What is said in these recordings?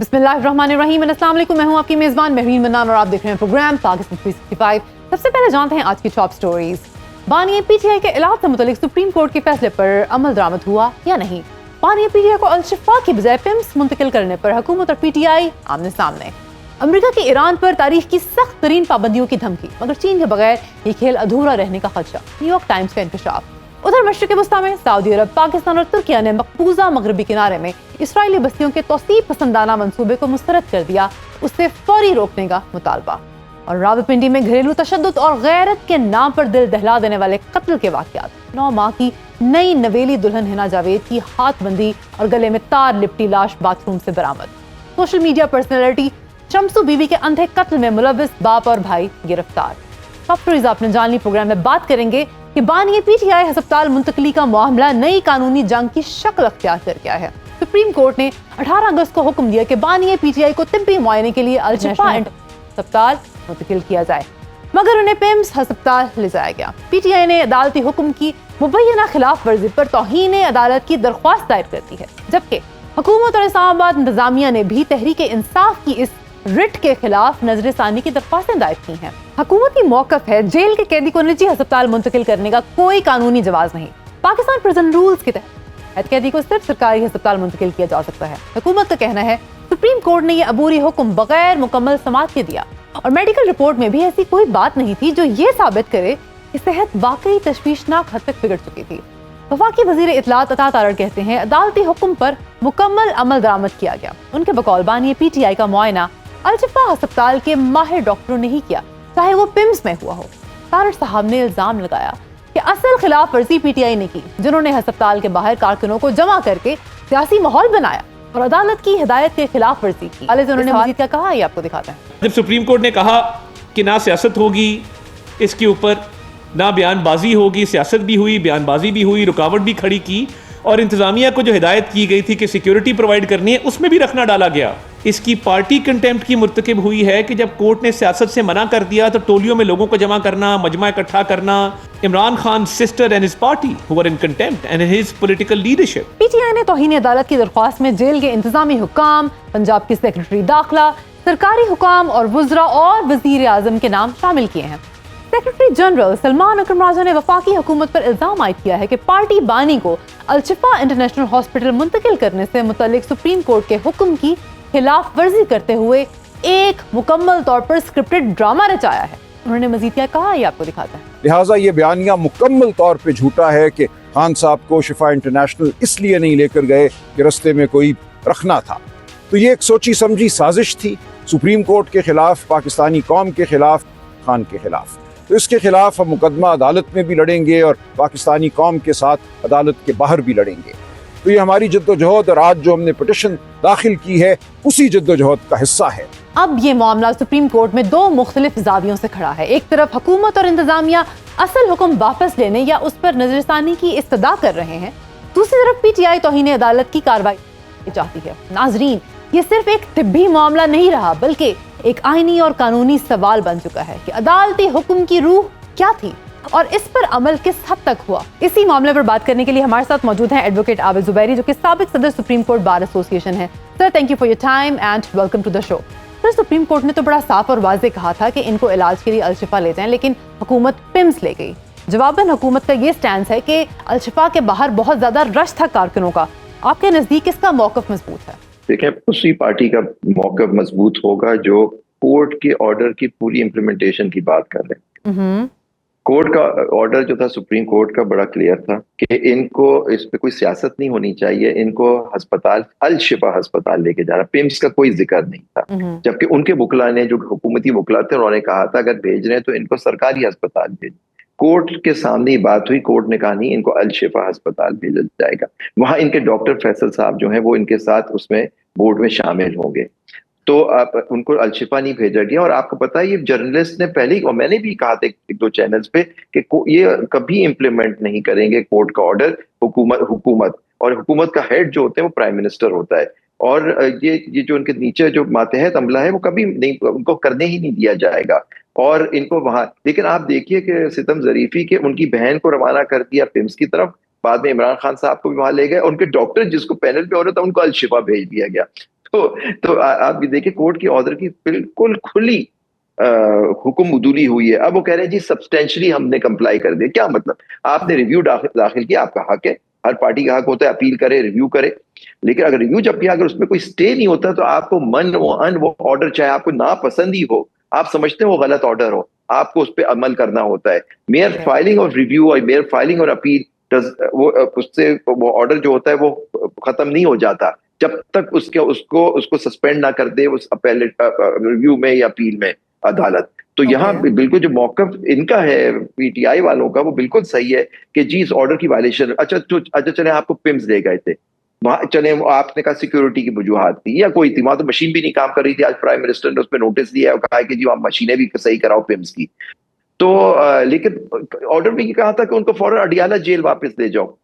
बिस्मिल्लाहिर्रहमानिर्रहीम, अस्सलाम वालेकुम। मैं हूं आपकी मेज़बान महवीन मन्नान और आप देख रहे हैं प्रोग्राम पाकिस्तान 365। सबसे पहले जानते हैं आज की टॉप स्टोरीज। बानी पीटीआई के इलाज से मुतालिक सुप्रीम कोर्ट के फैसले पर अमल दरामद हुआ या नहीं। बानी पीटीआई को अल-शिफा की बजाय पिम्स मुंतकिल करने पर हुकूमत और पीटीआई आमने सामने। अमेरिका की ईरान पर तारीख की सख्त तरीन पाबंदियों की धमकी, मगर चीन के बगैर ये खेल अधूरा रहने का खदशा। न्यूयॉर्क टाइम्स का इंकशाफ। उधर मशरिक़ वस्ता में सऊदी अरब, पाकिस्तान और तुर्किया ने मकबूजा मगरबी किनारे में इसराइली बस्तियों के तौसीब पसंदाना मंसूबे को मुस्तरद कर दिया, उससे फौरी रोकने का मुतालबा। और रावलपिंडी में घरेलू तशद्दुद और गैरत के नाम पर दिल दहला देने वाले कत्ल के वाक़यात। 9 माह की नई नवेली दुल्हन हिना जावेद की हाथबंदी और गले में तार लिपटी लाश बाथरूम से बरामद। सोशल मीडिया पर्सनैलिटी शम्सू बीवी के अंधे कत्ल में मुलव्विस बाप और भाई गिरफ्तार। टॉप स्टोरीज आपने जान ली। प्रोग्राम में बात करेंगे कि बानी पीटीआई अस्पताल मुंतकली का मामला नई कानूनी जंग की शक्ल अख्तियार कर गया है। सुप्रीम कोर्ट ने 18 अगस्त को हुक्म दिया कि बानी पीटीआई को तिब्बी मुआयने के लिए अल-शिफा अस्पताल मुंतकिल किया जाए, मगर उन्हें पिम्स अस्पताल ले जाया गया। पीटीआई ने अदालती हुक्म की मुबैना खिलाफ वर्जी पर तौहीन अदालत की दरख्वास्त दायर कर दी है, जबकि हुकूमत और इस्लामाबाद इंतजामिया ने भी तहरीक इंसाफ की इस रिट के खिलाफ नजरसानी की दरख्वास्तें दायर की हैं। हुकूमती मौकफ है जेल के कैदी को निजी अस्पताल मुंतकिल करने का कोई कानूनी जवाज नहीं। पाकिस्तान प्रिजन रूल्स के तहत कैदी को सिर्फ सरकारी अस्पताल मुंतकिल किया जा सकता है। हुकूमत का कहना है सुप्रीम कोर्ट ने यह अबूरी हुक्म बगैर मुकम्मल समाअत के दिया और मेडिकल रिपोर्ट में भी ऐसी कोई बात नहीं थी जो ये साबित करे कि सेहत वाकई तशवीशनाक हद तक बिगड़ चुकी थी। वफाकी वजीर इत्तलात अता तारड़ कहते हैं अदालती हुक्म पर मुकम्मल अमल दरामद किया गया। उनके बकौल बानी पीटीआई का मुआयना अल-शिफा अस्पताल के माहिर डॉक्टरों ने ही किया, चाहे वो पिम्स में हुआ हो। तारड़ साहब ने इल्जाम लगाया कि असल खिलाफ वर्जी पीटीआई ने की, जिन्होंने अस्पताल के बाहर कारकुनों को जमा करके सियासी माहौल बनाया और अदालत की हिदायत के खिलाफ वर्जी की। उन्होंने मजीद क्या कहा, ये आपको दिखाते हैं। जब सुप्रीम कोर्ट ने कहा कि ना सियासत होगी इसके ऊपर, ना बयानबाजी होगी, सियासत भी हुई, बयानबाजी भी हुई, रुकावट भी खड़ी की और इंतजामिया को जो हिदायत की गई थी कि सिक्योरिटी प्रोवाइड करनी है, उसमें भी रखना डाला गया। इसकी पार्टी कंटेम्प्ट की मुर्तकिब हुई है कि जब कोर्ट ने सियासत से मना कर दिया तो टोलियों में लोगों को जमा करना, मजमा इकट्ठा करना। Imran Khan sister and his party who were in contempt and his political leadership. PTI ने तौहीन अदालत की दरख्वास्त में जेल के इंतजामी हुकाम, पंजाब की सेक्रेटरी दाखिला, सरकारी हुकाम और वुज़रा और वजीर आजम के नाम शामिल किए हैं। सेक्रेटरी जनरल सलमान अकरम राजा ने वफाकी हुकूमत पर इल्जाम आयद किया है कि पार्टी बानी को अल-शिफा इंटरनेशनल हॉस्पिटल मुंतकिल करने से मुतालिक सुप्रीम कोर्ट के हुक्म की खिलाफ वर्जी करते हुए एक मुकम्मल तौर पर स्क्रिप्टेड ड्रामा रचाया है। उन्होंने मजीद क्या कहा, ये आपको दिखाता है। लिहाजा ये बयानिया मुकम्मल तौर पे झूठा है कि खान साहब को शिफा इंटरनेशनल इसलिए नहीं लेकर गए कि रस्ते में कोई रखना था। तो ये एक सोची समझी साजिश थी सुप्रीम कोर्ट के खिलाफ, पाकिस्तानी कौम के खिलाफ, खान के खिलाफ। तो इसके खिलाफ हम मुकदमा अदालत में भी लड़ेंगे और पाकिस्तानी कौम के साथ अदालत के बाहर भी लड़ेंगे। तो ये हमारी जद्दोजहद और आज जो हमने पिटिशन दाखिल की है उसी जद्दोजहद का हिस्सा है। अब ये मामला सुप्रीम कोर्ट में दो मुख्तलिफ जावियों से खड़ा है। एक तरफ हुकूमत और इंतजामिया असल हुक्म वापस लेने या उस पर नजरसानी की इस्तदा कर रहे हैं, दूसरी तरफ पीटीआई तौहीन अदालत की कार्रवाई चाहती है। नाजरीन, ये सिर्फ एक तिब्बी मामला नहीं रहा बल्कि एक आईनी और कानूनी सवाल बन चुका है कि अदालती हुक्म की रूह क्या थी और इस पर अमल किस हद तक हुआ। इसी मामले पर बात करने के लिए हमारे साथ मौजूद हैं एडवोकेट आबिद जुबैरी, जो कि साबिक सदर सुप्रीम कोर्ट बार एसोसिएशन है। Sir, thank you for your time and welcome to the show. Sir, Supreme Court ने तो बड़ा साफ और वाज़ेह कहा था कि इनको इलाज के लिए अल-शिफा ले जाएं, लेकिन हुकूमत पिम्स ले गई। जवाबन हुकूमत का ये स्टैंड है कि अल-शिफा के बाहर बहुत ज्यादा रश था कारकुनों का। आपके नजदीक इसका मौकफ मजबूत है? देखें, उसी पार्टी का मौकफ मजबूत होगा जो कोर्ट के ऑर्डर की पूरी इम्प्लीमेंटेशन की बात कर रहे हैं। कोर्ट का ऑर्डर जो था सुप्रीम कोर्ट का बड़ा क्लियर था कि इनको इस पे कोई सियासत नहीं होनी चाहिए, इनको अस्पताल अल-शिफा अस्पताल लेके जाना, पिम्स का कोई जिक्र नहीं था। जबकि उनके वकला ने, जो हुकूमती वकला थे, उन्होंने कहा था अगर भेज रहे हैं तो इनको सरकारी अस्पताल भेज। कोर्ट के सामने ही बात हुई, कोर्ट ने कहा नहीं, इनको अल-शिफा अस्पताल भेजा जाएगा। वहां इनके डॉक्टर फैसल साहब जो हैं वो इनके साथ उसमें बोर्ड में शामिल होंगे, तो आप उनको अल-शिफा नहीं भेजा गया। और आपको पता है ये जर्नलिस्ट ने पहले ही, और मैंने भी कहा था एक दो चैनल्स पे कि ये कभी इम्प्लीमेंट नहीं करेंगे कोर्ट का ऑर्डर। हुकूमत और हुकूमत का हेड जो होते हैं वो प्राइम मिनिस्टर होता है, और ये जो उनके नीचे जो मातहत अमला है वो कभी नहीं, उनको करने ही नहीं दिया जाएगा। और इनको वहां, लेकिन आप देखिए कि सितम ज़रीफी के उनकी बहन को रवाना कर दिया पिम्स की तरफ, बाद में इमरान खान साहब को भी वहां ले गए, उनके डॉक्टर जिसको पैनल पे हो रहा था उनको अल-शिफा भेज दिया गया। तो आप भी देखिए कोर्ट की ऑर्डर की बिल्कुल खुली हुक्म उदूली हुई है। अब वो कह रहे हैं जी सब्सटेंशियली हमने कंप्लाई कर दिया। क्या मतलब? आपने रिव्यू दाखिल किया, आपका हक है, हर पार्टी का हक होता है अपील करे, रिव्यू करे। लेकिन अगर रिव्यू जब किया, अगर उसमें कोई स्टे नहीं होता, तो आपको मन वो अन वो ऑर्डर, चाहे आपको नापसंद ही हो, आप समझते हैं वो गलत ऑर्डर हो, आपको उस पर अमल करना होता है। मेयर फाइलिंग और रिव्यू और मेयर फाइलिंग और अपील, वो उससे वो ऑर्डर जो होता है वो खत्म नहीं हो जाता जब तक उसको सस्पेंड ना कर दे उस अपेलेट रिव्यू में या अपील में अदालत। तो यहाँ बिल्कुल जो मौकफ इनका है पीटीआई वालों का, वो बिल्कुल सही है कि जी इस ऑर्डर की वायलेशन। अच्छा चले आपको पिम्स ले गए थे वहां, चले आपने कहा सिक्योरिटी की वजूहात थी या कोई थी, वहां तो मशीन भी नहीं काम कर रही थी। आज प्राइम मिनिस्टर ने उस पर नोटिस दिया और कहा कि जी आप मशीनें भी सही कराओ पिम्स की। तो लेकिन ऑर्डर में ये कहा था कि उनको फौरन अडियाला जेल वापस ले जाओ।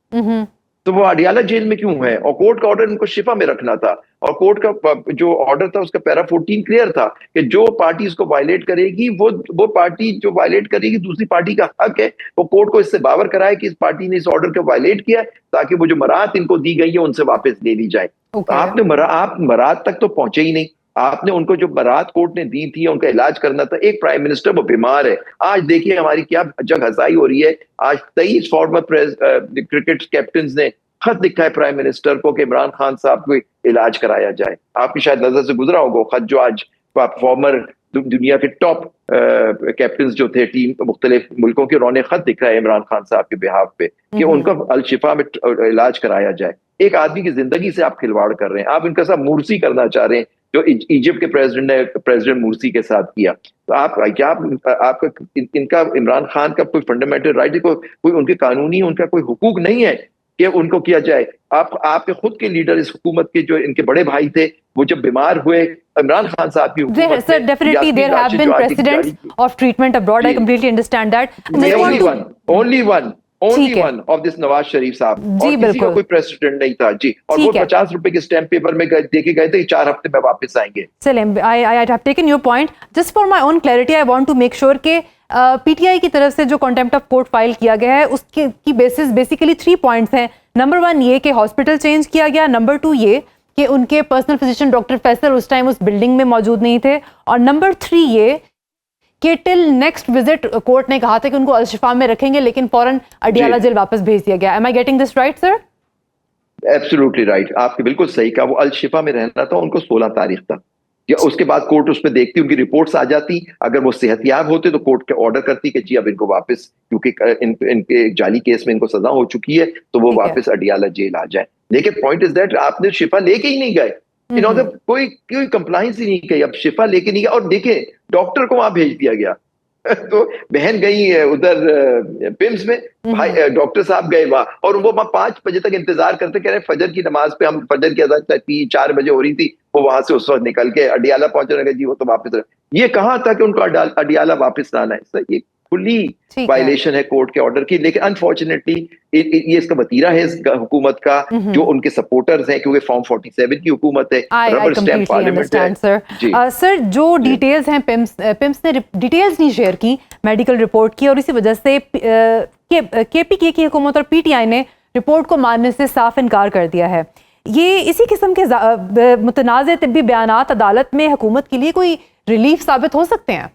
तो वो अडियाला जेल में क्यों है? और कोर्ट का ऑर्डर इनको शिफा में रखना था। और कोर्ट का जो ऑर्डर था उसका पैरा 14 क्लियर था कि जो पार्टी इसको वायलेट करेगी, वो पार्टी जो वायलेट करेगी दूसरी पार्टी का हक है वो कोर्ट को इससे बावर कराए कि इस पार्टी ने इस ऑर्डर को वायलेट किया, ताकि वो जो मराहत इनको दी गई है उनसे वापस ले ली जाए। आप मराहत तक तो पहुंचे ही नहीं। आपने उनको जो बरात कोर्ट ने दी थी, उनका इलाज करना था। एक प्राइम मिनिस्टर वो बीमार है। आज देखिए हमारी क्या जग हसाई हो रही है। आज 23 फॉर्मर क्रिकेट कैप्टन ने खत लिखा है प्राइम मिनिस्टर को कि इमरान खान साहब को इलाज कराया जाए। आपकी शायद नजर से गुजरा होगा खत, जो आज फॉर्मर दुनिया के टॉप कैप्टन जो थे टीम मुख्तलिफ मुल्कों के, उन्होंने खत लिखा है इमरान खान साहब के बिहाफ पे कि उनका अल शिफा में इलाज कराया जाए। एक आदमी की जिंदगी से आप खिलवाड़ कर रहे हैं। आप इनका साथ मुर्सी करना चाह रहे हैं जो इजिप्ट के प्रेसिडेंट ने प्रेसिडेंट मुर्सी के साथ किया। तो आपका इनका इमरान खान का कोई फंडामेंटल राइट, कोई उनके कानूनी उनका कोई हुकूक नहीं है कि उनको किया जाए। आपके खुद के लीडर इस हुकूमत के, जो इनके बड़े भाई थे, वो जब बीमार हुए इमरान खान साहब की हुकूमत Sir, definitely there have been precedents of treatment abroad. I completely understand that. Only one of this Nawaz Sharif साहब, और किसी का कोई प्रेसिडेंट नहीं था जी। और वो 50 रुपए के स्टैम्प पेपर में देके गए थे 4 हफ्ते में वापस आएंगे। Salim, I have taken your point. Just for my own clarity, I want to make sure कि पीटीआई की तरफ से जो कंटेम्प्ट ऑफ कोर्ट फाइल किया गया है उसके की बेसिस बेसिकली 3 पॉइंट्स हैं। नंबर 1 ये कि हॉस्पिटल चेंज किया गया, नंबर 2 ये कि उनके पर्सनल फिजिशियन डॉक्टर फैसल उस टाइम उस बिल्डिंग में मौजूद नहीं थे, और नंबर 3 ये कि टिल नेक्स्ट विजिट कोर्ट ने कहा था कि उनको अलशिफा में रखेंगे, लेकिन फौरन अडियाला जेल वापस भेज दिया गया। Am I getting this right sir? Absolutely right, आपने बिल्कुल सही कहा। वो अलशिफा में रहना था उनको 16 तारीख तक, या उसके बाद कोर्ट उस पर देखती, उनकी रिपोर्ट्स आ जाती। अगर वो सेहतयाब होते तो कोर्ट के ऑर्डर करती कि जी अब इनको वापस, क्योंकि इनके जाली केस में इनको सजा हो चुकी है, तो वो वापस अडियाला जेल आ जाए। लेकिन पॉइंट इज दैट आपने शिफा लेके ही नहीं गए। इन्होंने कोई कंप्लाइंस ही नहीं की। अब शिफा लेके नहीं गया, और देखें डॉक्टर को वहां भेज दिया गया। तो बहन गई है उधर पिम्स में, भाई डॉक्टर साहब गए वहां, और वो वहां 5 बजे तक इंतजार करते, कह रहे फजर की नमाज पे, हम फजर की अज़ान 3-4 बजे हो रही थी, वो वहां से उस वक्त निकल के अडियाला पहुंचने लगे जी, वो तो वापस। ये कहा था कि उनको अडियाला वापस लाना है सर, ये खुली वायलेशन है कोर्ट के ऑर्डर की। लेकिन अनफॉर्चुनेटली ये इसका वतीरा है इस हुकूमत का, जो उनके सपोर्टर्स हैं, क्योंकि फॉर्म 47 की हुकूमत है, रबर स्टैम्प पार्लियामेंट है। सर जो डिटेल्स हैं, पिम्स ने डिटेल्स नहीं शेयर की मेडिकल रिपोर्ट की, और इसी वजह से केपीके की हुकूमत और पीटीआई ने रिपोर्ट को मानने से साफ इनकार कर दिया है। ये इसी किस्म के मुतनाज़ तिब्बी बयानात अदालत में हुकूमत के लिए कोई रिलीफ साबित हो सकते हैं?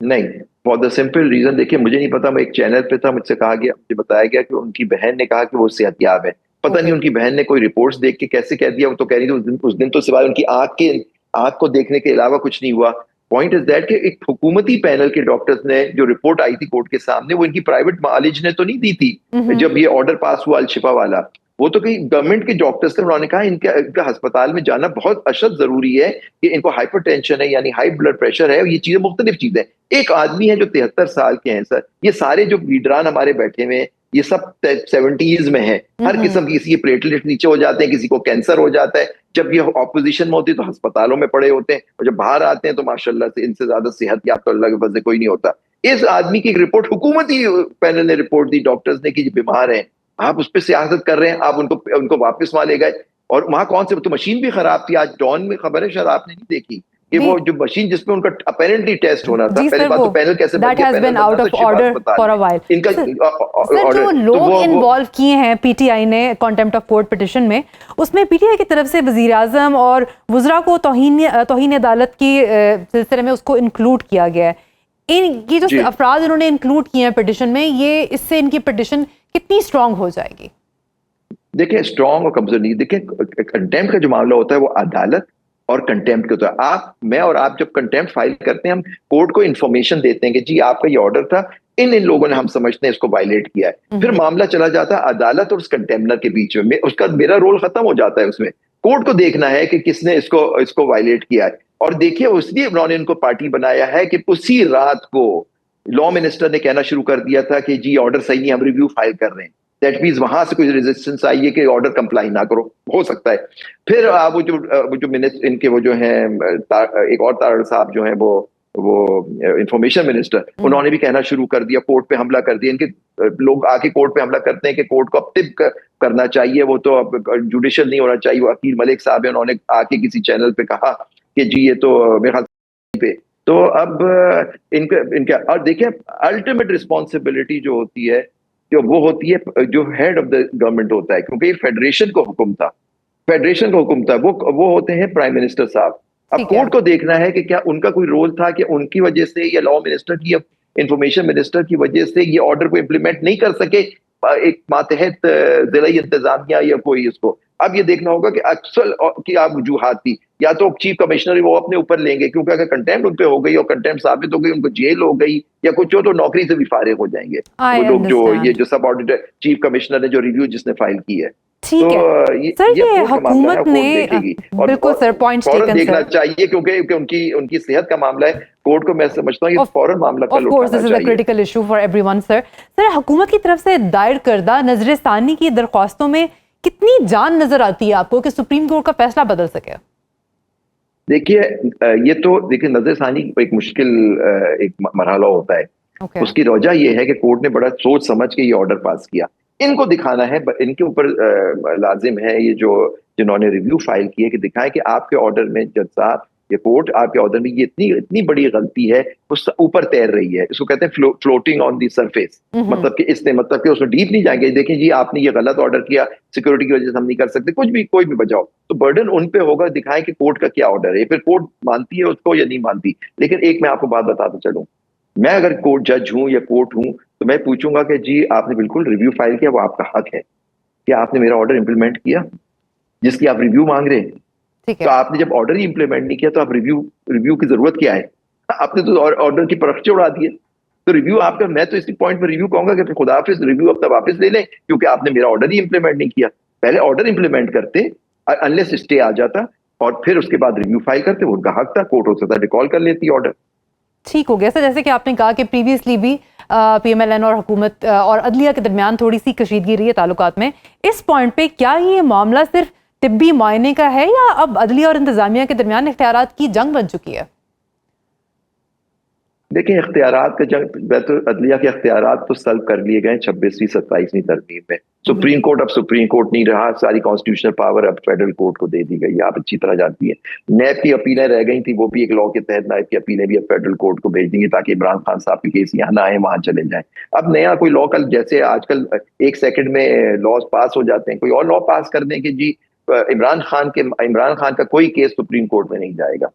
नहीं, फॉर द सिंपल रीजन, देखिए मुझे नहीं पता, मैं एक चैनल पे था, मुझसे कहा गया, मुझे बताया गया कि उनकी बहन ने कहा कि वो सेहतयाब है। पता नहीं उनकी बहन ने कोई रिपोर्ट्स देख के कैसे कह दिया। वो तो कह रही थी उस दिन तो सिवाय उनकी आंख को देखने के अलावा कुछ नहीं हुआ। पॉइंट इज दैट कि एक हुकूमती पैनल के डॉक्टर्स ने जो रिपोर्ट आई थी कोर्ट के सामने, वो इनकी प्राइवेट मालिज ने तो नहीं दी थी। जब ये ऑर्डर पास हुआ अलशिफा वाला, वो तो कई गवर्नमेंट के डॉक्टर्स थे, उन्होंने कहा इनका अस्पताल में जाना बहुत अशद जरूरी है कि इनको हाइपरटेंशन है, यानी हाई ब्लड प्रेशर है, ये चीजें मुख्तलिफ चीजें। एक आदमी है जो 73 साल के हैं सर, ये सारे जो लीडरान हमारे बैठे हुए हैं ये सब 70s में है। हर किस्म की, किसी के प्लेटलेट नीचे हो जाते हैं, किसी को कैंसर हो जाता है। जब ये ऑपोजिशन में होती है तो अस्पतालों में पड़े होते हैं, और जब बाहर आते हैं तो माशाल्लाह से इनसे ज्यादा सेहत याब तो अल्लाह के फज़ल से कोई नहीं होता। इस आदमी की एक रिपोर्ट हुकूमती पैनल ने रिपोर्ट दी डॉक्टर्स ने कि बीमार है, आप उस पर सियासत कर रहे हैं, आप उनको वापस वहां ले गए। और वहां कौन से, तो मशीन भी खराब थी। आज डॉन में खबर है, शायद आपने नहीं देखी, कि वो जो मशीन जिसमें उनका अपेरेंटली टेस्ट होना था, जी पहले सर, बात वो तो पैनल कैसे बन that गया, has पैनल been बनना out तो of शिफा order अस्पताल for a में। while. इनका सर order, जो तो लोग वो इन्वॉल्व किए हैं पीटीआई ने कंटेम्प्ट ऑफ कोर्ट पिटिशन में, उसमें पीटीआई की तरफ से वजीर आजम और वुज़रा को तौहीन अदालत की सिलसिले में उसको इंक्लूड किया गया है। ये जो अफराद इन्होंने इंक्लूड किए हैं पिटिशन में, ये इससे इनकी पिटिशन कितनी स्ट्रांग हो जाएगी? देखिए, स्ट्रांग और कमजोर नहीं, देखिए कंटेम्प्ट का जो मामला होता है वो अदालत और कंटेम्प्ट के होता है। मैं और आप जब कंटेम्प्ट फाइल करते हैं, हम कोर्ट को इन्फॉर्मेशन देते हैं कि जी आपका ये ऑर्डर था, इन लोगों ने हम समझते हैं इसको वायलेट किया है। फिर मामला चला जाता है अदालत और उस कंटेम्नर के बीच में, उसका मेरा रोल खत्म हो जाता है उसमें। कोर्ट को देखना है कि किसने इसको वायलेट किया है। और देखिए, उसलिए उन्होंने इनको पार्टी बनाया है कि उसी रात को लॉ मिनिस्टर ने कहना शुरू कर दिया था कि जी ऑर्डर सही नहीं, हम रिव्यू फाइल कर रहे हैं। दैट मीन्स वहां से कोई रेजिस्टेंस आई है कि ऑर्डर कंप्लाई ना करो, हो सकता है। फिर वो जो मिनिस्टर इनके वो जो हैं एक और तारड़ साहब जो हैं वो इंफॉर्मेशन मिनिस्टर, उन्होंने भी कहना शुरू कर दिया, कोर्ट पे हमला कर दिया। इनके लोग आके कोर्ट पे हमला करते हैं कि कोर्ट को अब टिप करना चाहिए, वो तो अब जुडिशियल नहीं होना चाहिए। वकील मलिक साहब है, उन्होंने आके किसी चैनल पे कहा कि जी ये तो मेरे ख्याल पे, तो अब इनके और देखिए अल्टीमेट रिस्पॉन्सिबिलिटी जो होती है वो होती है जो हेड ऑफ द गवर्नमेंट होता है, क्योंकि ये फेडरेशन का हुक्म था, वो होते हैं प्राइम मिनिस्टर साहब। अब कोर्ट को देखना है कि क्या उनका कोई रोल था कि उनकी वजह से या लॉ मिनिस्टर की या इंफॉर्मेशन मिनिस्टर की वजह से ये ऑर्डर को इम्प्लीमेंट नहीं कर सके एक मातहत जिला इंतजामिया या कोई इसको। अब ये देखना होगा कि अक्सर की आप वजूहात थी, या तो चीफ कमिश्नर वो अपने ऊपर लेंगे, क्योंकि अगर कंटेम्प्ट उन पे हो गई और कंटेम्प्ट साबित हो गई, उनको जेल हो गई या कुछ हो, तो नौकरी से भी फारिग हो जाएंगे वो लोग जो ये जो सब ऑडिटर चीफ कमिश्नर ने जो रिव्यू जिसने फाइल की है। ठीक है सर, ये हुकूमत ने बिल्कुल सर पॉइंट टेकन देखना चाहिए, क्योंकि उनकी सेहत का मामला है। कोर्ट को मैं समझता हूँ ये फौरन मामला कल उठाना चाहिए। Of course this is a critical issue for everyone sir. हुकूमत की तरफ से दायर करदा नजरसानी की दरख्वास्तों में कितनी जान नजर आती है आपको कि सुप्रीम कोर्ट का फैसला बदल सके? देखिए, ये तो देखिए नजरसानी एक मुश्किल एक मरहला होता है। उसकी वजह ये है कि कोर्ट ने बड़ा सोच समझ के ये ऑर्डर पास किया। इनको दिखाना है, इनके ऊपर लाजिम है ये जो जिन्होंने रिव्यू फाइल किए कि दिखाएं कि आपके ऑर्डर में जज साहब ये कोर्ट आपके ऑर्डर में ये इतनी बड़ी गलती है, उस ऊपर तैर रही है। इसको कहते हैं फ्लोटिंग ऑन दी सरफेस, मतलब कि उसमें डीप नहीं जाएंगे। देखें जी आपने ये गलत ऑर्डर किया, सिक्योरिटी की वजह से हम नहीं कर सकते, कोई भी बचाओ, तो बर्डन उन पे होगा, दिखाएं कि कोर्ट का क्या ऑर्डर है, फिर कोर्ट मानती है उसको या नहीं मानती। लेकिन एक मैं आपको बात बताता चलूं, मैं अगर कोर्ट जज हूं या कोर्ट हूं तो मैं पूछूंगा कि जी आपने बिल्कुल रिव्यू फाइल किया, वो आपका हक है कि आपने मेरा ऑर्डर इंप्लीमेंट किया जिसकी आप रिव्यू मांग रहे हैं। तो आपने जब ऑर्डर ही इंप्लीमेंट नहीं किया तो आप रिव्यू की जरूरत क्या है? आपने तो ऑर्डर की परख उड़ा दी है। तो रिव्यू आपका, मैं तो इसी पॉइंट पर रिव्यू कहूंगा कि खुदा हाफिज, रिव्यू अब तक वापस ले लें, क्योंकि आपने मेरा ऑर्डर ही इंप्लीमेंट नहीं किया। पहले ऑर्डर इंप्लीमेंट करते, अनलेस स्टे आ जाता, और फिर उसके बाद रिव्यू फाइल करते, वो उनका हक था, कोर्ट हो सकता है रिकॉल कर लेती ऑर्डर। ठीक हो गया सर। जैसे कि आपने कहा कि प्रीवियसली भी पीएमएलएन और हुकूमत और अदलिया के दरमियान थोड़ी सी कशीदगी रही है ताल्लुकात में, इस पॉइंट पे क्या ये मामला सिर्फ तिब्बी मुआयने का है या अब अदलिया और इंतजामिया के दरमियान इख्तियारात की जंग बन चुकी है? देखिए, इख्तियारात का जंग, तो अदलिया के इख्तियारात तो सल्ब कर लिए गए 26वीं 27वीं तरमीम में। सुप्रीम कोर्ट अब सुप्रीम कोर्ट नहीं रहा, सारी कॉन्स्टिट्यूशनल पावर अब फेडरल कोर्ट को दे दी गई। आप अच्छी तरह जानती है, नैब की अपीलें रह गई थी, वो भी एक लॉ के तहत नैब की अपीलें भी अब फेडरल कोर्ट को भेज देंगे ताकि इमरान खान साहब के केस यहाँ ना आए, वहां चले जाएं। अब नया कोई लॉ, कल जैसे आजकल 1 सेकंड में लॉज पास हो जाते हैं, कोई और लॉ पास कर दें कि जी इमरान खान का कोई केस सुप्रीम कोर्ट में नहीं जाएगा,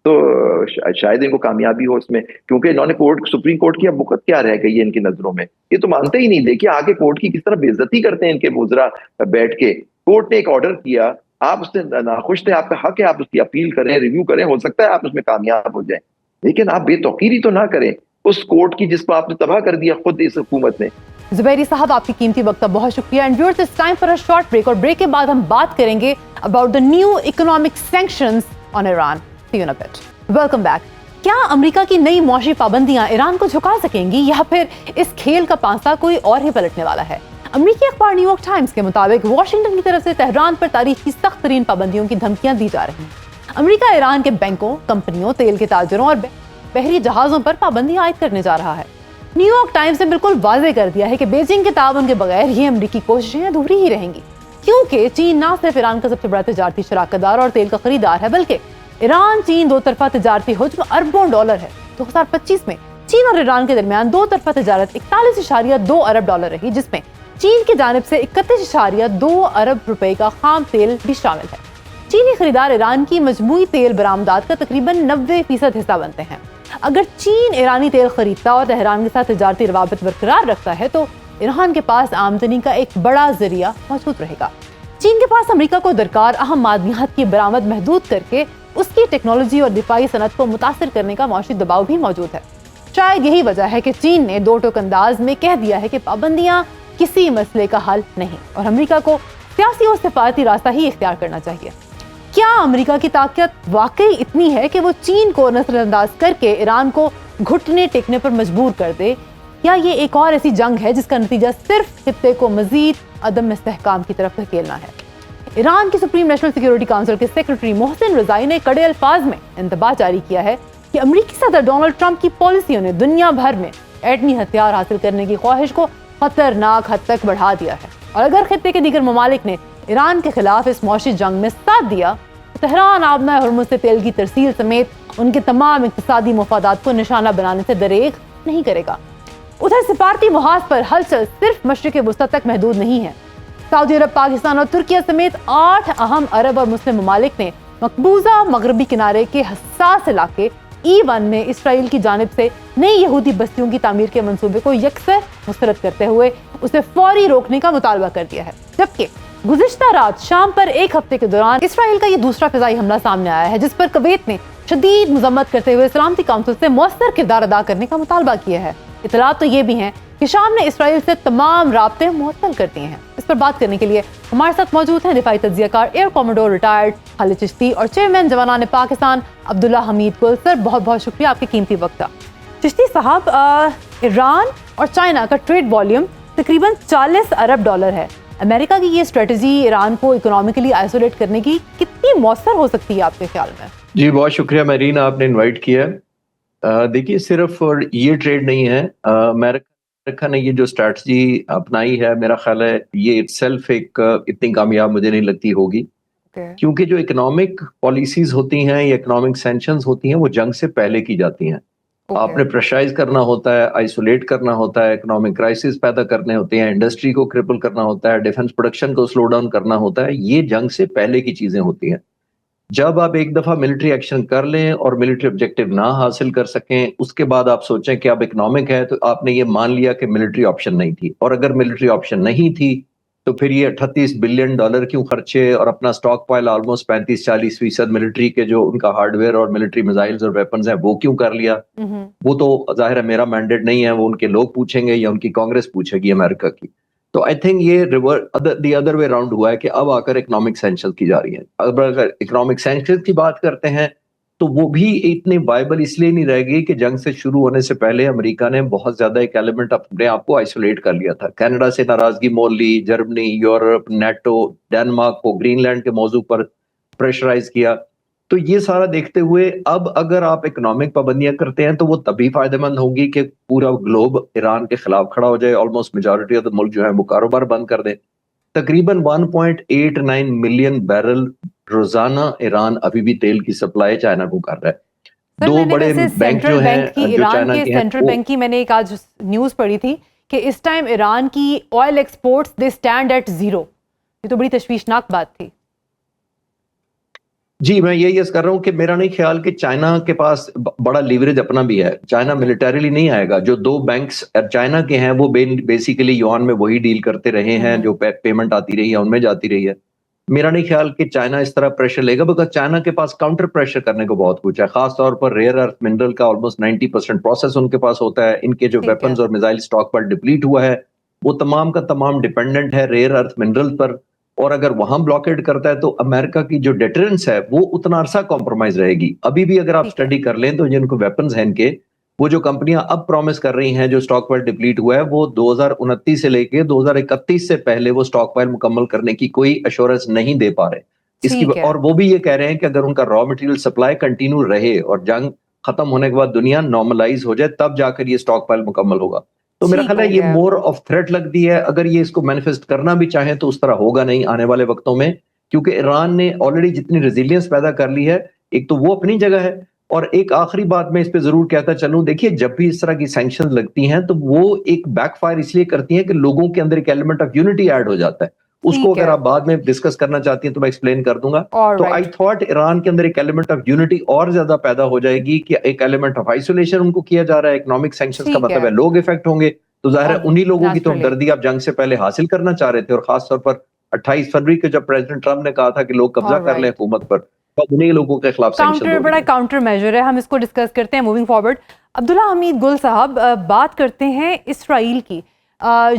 तो शायद इनको कामयाबी हो उसमें, क्योंकि इन्होंने सुप्रीम कोर्ट की अब बुकत क्या रह गई है इनकी नजरों में, ये तो मानते ही नहीं। देखिए आगे कोर्ट की किस तरह बेइज्जती करते हैं इनके वुज़रा बैठ के। कोर्ट ने एक ऑर्डर किया, आप उससे नाखुश थे, आपका हक है, आप उसकी अपील करें, रिव्यू करें, हो सकता है आप उसमें कामयाब हो जाए, लेकिन आप बेतौकीरी तो ना करें उस कोर्ट की जिसको आपने तबाह कर दिया खुद इस हुकूमत ने। जुबैरी साहब, आपकी कीमती वक्त का बहुत शुक्रिया। And viewers, it's time for a short break, और ब्रेक के बाद हम बात करेंगे about the new economic sanctions on Iran. See you in a bit. Welcome back. क्या अमेरिका की नई मौशी पाबंदियां ईरान को झुका सकेंगी या फिर इस खेल का पांसा कोई और ही पलटने वाला है? अमेरिकी अखबार न्यूयॉर्क टाइम्स के मुताबिक वाशिंगटन की तरफ से तेहरान पर तारीख की सख्त तरीन पाबंदियों की धमकियां दी जा रही हैं। अमेरिका ईरान के बैंकों, कंपनियों, तेल के ताजरों और बहरी जहाजों पर पाबंदियां आयद करने जा रहा है। न्यूयॉर्क टाइम्स ने बिल्कुल वाजे कर दिया है कि बीजिंग के ताबन के बगैर ये अमेरिकी कोशिशें अधूरी ही रहेंगी, क्योंकि चीन न सिर्फ ईरान का सबसे बड़ा तिजारती शराकतदार और तेल का खरीदार है, बल्कि ईरान चीन दो तरफा तजारती हुज्म अरबों डॉलर है। 2025 में चीन और ईरान के दरमियान दो तरफा तजारत 41.2 अरब डॉलर रही, जिसमें चीन की जानिब से 31.2 अरब रुपए का खाम तेल भी शामिल है। चीनी खरीदार ईरान की मजमूई तेल बरामदात का तकरीबन 90% हिस्सा बनते हैं। अगर चीन ईरानी तेल खरीदता और तेहरान के साथ तजारती रवाबित बरकरार रखता है तो ईरान के पास आमदनी का एक बड़ा जरिया मौजूद रहेगा। चीन के पास अमेरिका को दरकार अहम मादनियात की बरामद महदूद करके उसकी टेक्नोलॉजी और दिफाई सनत को मुतासर करने का मौशी दबाव भी मौजूद है। शायद यही वजह है कि चीन ने दो टोक अंदाज में कह दिया है कि पाबंदियां किसी मसले का हल नहीं और अमेरिका को सियासी और सिफारती रास्ता ही इख्तियार करना चाहिए। क्या अमेरिका की ताकत वाकई इतनी है कि वो चीन को नजरअंदाज करके ईरान को घुटने टेकने पर मजबूर कर दे, या ये एक और ऐसी जंग है जिसका नतीजा सिर्फ खित्ते को मजीद अदम इस्तेहकाम की तरफ धकेलना है? ईरान की सुप्रीम नेशनल सिक्योरिटी काउंसिल के सेक्रेटरी मोहसिन रजाई ने कड़े अल्फाज में इंतबाह जारी किया है कि अमेरिकी सदर डोनाल्ड ट्रंप की पॉलिसियों ने दुनिया भर में एटमी हथियार हासिल करने की ख्वाहिश को खतरनाक हद तक बढ़ा दिया है और अगर खित्ते के दीगर ममालिक ने ईरान के खिलाफ इस मौशी जंग में साथ दिया तो तेहरान आबना हुर्मुज़ से तेल की तरसील समेत उनके तमाम इक्तिसादी मफादात को निशाना बनाने से दरेग नहीं करेगा। उधर सिफारती मुहाज पर हलचल सिर्फ मशरिक़ वुस्ता तक महदूद नहीं है। सऊदी अरब, पाकिस्तान और तुर्किया समेत 8 अहम अरब और मुस्लिम ममालिक ने मकबूजा मगरबी किनारे के हसास इलाके E1 में इसराइल की जानिब से नई यहूदी बस्तियों की तामीर के मंसूबे को यकसर मुस्तरद करते हुए उसे फौरी रोकने का मुतालबा कर दिया है। जबकि गुज़िश्ता रात शाम पर एक हफ्ते के दौरान इसराइल का ये दूसरा फिजाई हमला सामने आया है, जिस पर कुवैत ने शदीद मजम्मत करते हुए सलामती काउंसिल से मौसर किरदार अदा करने का मुतालबा किया है। इतलात तो ये भी हैं कि शाम ने इसराइल से तमाम राब्ते मुअत्तल कर दिए हैं। इस पर बात करने के लिए हमारे साथ मौजूद हैं दिफाई तज्जियाकार air commodore retired Khalid Chishti और चेयरमैन जवानान पाकिस्तान अब्दुल्ला हमीद गुल। सर, बहुत बहुत शुक्रिया आपके कीमती वक्त का। चिश्ती साहब, ईरान और चाइना का ट्रेड वॉल्यूम तकरीबन 40 अरब डॉलर है। अमेरिका की ये स्ट्रेटजी ईरान को इकोनॉमिकली आइसोलेट करने की कितनी मौसर हो सकती है आपके ख्याल में? जी, बहुत शुक्रिया मरीन, आपने इनवाइट किया। देखिए, सिर्फ ये ट्रेड नहीं है। अमेरिका ने ये जो स्ट्रेटजी अपनाई है, मेरा ख्याल है ये इटसेल्फ एक इतनी कामयाब मुझे नहीं लगती होगी। क्योंकि जो इकोनॉमिक पॉलिसीज होती हैं या इकोनॉमिक सैंक्शंस होती हैं वो जंग से पहले की जाती हैं। आपने प्रेशराइज करना होता है, आइसोलेट करना होता है, इकोनॉमिक क्राइसिस पैदा करने होते हैं, इंडस्ट्री को क्रिपल करना होता है, डिफेंस प्रोडक्शन को स्लो डाउन करना होता है। ये जंग से पहले की चीजें होती हैं। जब आप एक दफा मिलिट्री एक्शन कर लें और मिलिट्री ऑब्जेक्टिव ना हासिल कर सकें, उसके बाद आप सोचें कि अब इकोनॉमिक है, तो आपने ये मान लिया कि मिलिट्री ऑप्शन नहीं थी। और अगर मिलिट्री ऑप्शन नहीं थी तो फिर ये 38 बिलियन डॉलर क्यों खर्चे और अपना स्टॉक पाइल ऑलमोस्ट 35-40% मिलिट्री के जो उनका हार्डवेयर और मिलिट्री मिसाइल्स और वेपन्स हैं वो क्यों कर लिया? वो तो जाहिर है मेरा मैंडेट नहीं है, वो उनके लोग पूछेंगे या उनकी कांग्रेस पूछेगी अमेरिका की। तो आई थिंक ये द अदर वे राउंड हुआ है कि अब आकर इकोनॉमिक सैंक्शंस की जा रही है। अब अगर इकोनॉमिक सैंक्शंस की बात करते हैं तो वो भी इतनी वायबल इसलिए नहीं रहेगी कि जंग से शुरू होने से पहले अमेरिका ने बहुत ज्यादा एक एलिमेंट अपने आप को आइसोलेट कर लिया था। कनाडा से नाराजगी मोल ली, जर्मनी, यूरोप, नेटो, डेनमार्क को ग्रीनलैंड के मौजू पर प्रेशराइज किया। तो ये सारा देखते हुए अब अगर आप इकोनॉमिक पाबंदियां करते हैं तो वो तभी फायदेमंद होगी कि पूरा ग्लोब ईरान के खिलाफ खड़ा हो जाए। ऑलमोस्ट मेजॉरिटी ऑफ द मुल्क जो है वो कारोबार बंद कर दे। तकरीबन 1.89 मिलियन बैरल रोजाना ईरान अभी भी तेल की सप्लाई चाइना को कर रहा है। दो बड़े बैंक जो हैं जो चाइना के सेंट्रल बैंक की मैंने एक आज न्यूज पढ़ी थी कि इस टाइम ईरान की oil exports they stand at 0। ये तो बड़ी तशवीशनाक बात थी। जी, मैं यही कर रहा हूँ कि मेरा नहीं ख्याल कि चाइना के पास बड़ा लीवरेज अपना भी है। चाइना मिलिटरीली नहीं आएगा। जो दो बैंक्स चाइना के हैं वो बेसिकली युआन में वही डील करते रहे हैं, जो पेमेंट आती रही है उनमें जाती रही है। मेरा नहीं ख्याल कि चाइना इस तरह प्रेशर लेगा, बिकॉज चाइना के पास काउंटर प्रेशर करने को बहुत कुछ है। खास तौर पर रेयर अर्थ मिनरल का ऑलमोस्ट 90% प्रोसेस उनके पास होता है। इनके जो वेपन्स और मिसाइल स्टॉक पर डिप्लीट हुआ है वो तमाम का तमाम डिपेंडेंट है रेयर अर्थ मिनरल पर। और अगर वहां ब्लॉकेड करता है तो अमेरिका की जो डेटरेंस है वो उतना अरसा कॉम्प्रोमाइज रहेगी। अभी भी अगर आप स्टडी कर लें तो जिनको वेपन्स हैं इनके, वो जो कंपनियां अब प्रॉमिस कर रही हैं जो स्टॉक पाइल डिप्लीट हुआ है वो 2029 से लेके 2031 से पहले वो स्टॉक पाइल मुकम्मल करने की कोई अश्योरेंस नहीं दे पा रहे इसकी। और वो भी ये कह रहे हैं कि अगर उनका रॉ मटेरियल सप्लाई कंटिन्यू रहे और जंग खत्म होने के बाद दुनिया नॉर्मलाइज हो जाए तब जाकर ये स्टॉक पाइल मुकम्मल होगा। तो मेरा ख्याल है ये मोर ऑफ थ्रेट लगती है। अगर ये इसको मैनिफेस्ट करना भी चाहे तो उस तरह होगा नहीं आने वाले वक्तों में, क्योंकि ईरान ने ऑलरेडी जितनी रेजिलियंस पैदा कर ली है एक तो वो अपनी जगह है, और एक आखिरी बात मैं इस पे जरूर कहता चलूं, देखिए जब भी इस तरह की सैंक्शन लगती हैं तो वो एक बैकफायर इसलिए करती हैं कि लोगों के अंदर एक एलिमेंट ऑफ यूनिटी ऐड हो जाता है। उसको ठीक है। अगर आप बाद में डिस्कस करना चाहती हैं तो मैं एक्सप्लेन कर दूंगा। All तो right. आई थॉट ईरान के अंदर एक एलिमेंट ऑफ यूनिटी और ज्यादा पैदा हो जाएगी कि एक एलिमेंट ऑफ आइसोलेशन उनको किया जा रहा है। इकोनॉमिक सैंक्शंस का ठीक मतलब है। है लोग इफेक्ट होंगे, तो जाहिर है उन्हीं लोगों की तो Naturally. हमदर्दी आप जंग से पहले हासिल करना चाह रहे थे, और खासतौर पर 28 फरवरी को जब प्रेसिडेंट ट्रंप ने कहा था कि लोग कब्जा All कर लें right. हुकूमत पर, तो उन्हीं लोगों के खिलाफ सैंक्शन काउंटर बड़ा काउंटर मेजर है, हम इसको डिस्कस करते हैं मूविंग फॉरवर्ड। अब्दुल्ला हमीद गुल साहब, बात करते हैं इसराइल की।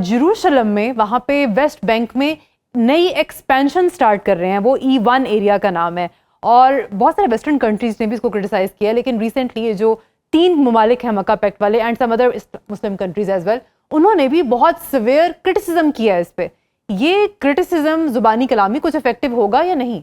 जेरूशलम में वहाँ पे वेस्ट बैंक में नई एक्सपेंशन स्टार्ट कर रहे हैं, वो E1 एरिया का नाम है, और बहुत सारे वेस्टर्न कंट्रीज ने भी इसको क्रिटिसाइज किया। लेकिन रिसेंटली ये जो 3 ममालिक हैं मक्का पैक्ट वाले and some other Muslim countries as well, उन्होंने भी बहुत सिवियर क्रिटिसिज्म किया है इस पे। ये क्रिटिसिज्म जुबानी कलामी कुछ इफेक्टिव होगा या नहीं?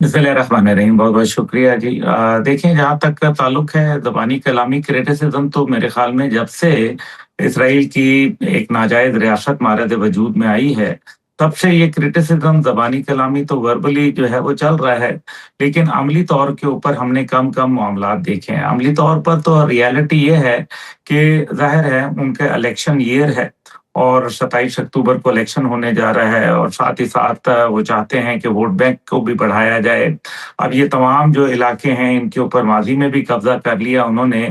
बिस्मिल्लाहिर्रहमानिर्रहीम, बहुत बहुत शुक्रिया जी। देखें, जहाँ तक का ताल्लुक है ज़बानी कलामी क्रिटिसिज्म, तो मेरे ख्याल में जब से इसराइल की एक नाजायज़ रियासत मारद वजूद में आई है, तब से ये क्रिटिसिज्म ज़बानी कलामी तो वर्बली जो है वो चल रहा है, लेकिन अमली तौर के ऊपर हमने कम कम मामलात देखे हैं। अमली तौर पर तो रियलिटी ये है कि जाहिर है उनके इलेक्शन ईयर है और 27 अक्टूबर को इलेक्शन होने जा रहा है, और साथ ही साथ वो चाहते हैं कि वोट बैंक को भी बढ़ाया जाए। अब ये तमाम जो इलाके हैं इनके ऊपर माजी में भी कब्जा कर लिया उन्होंने।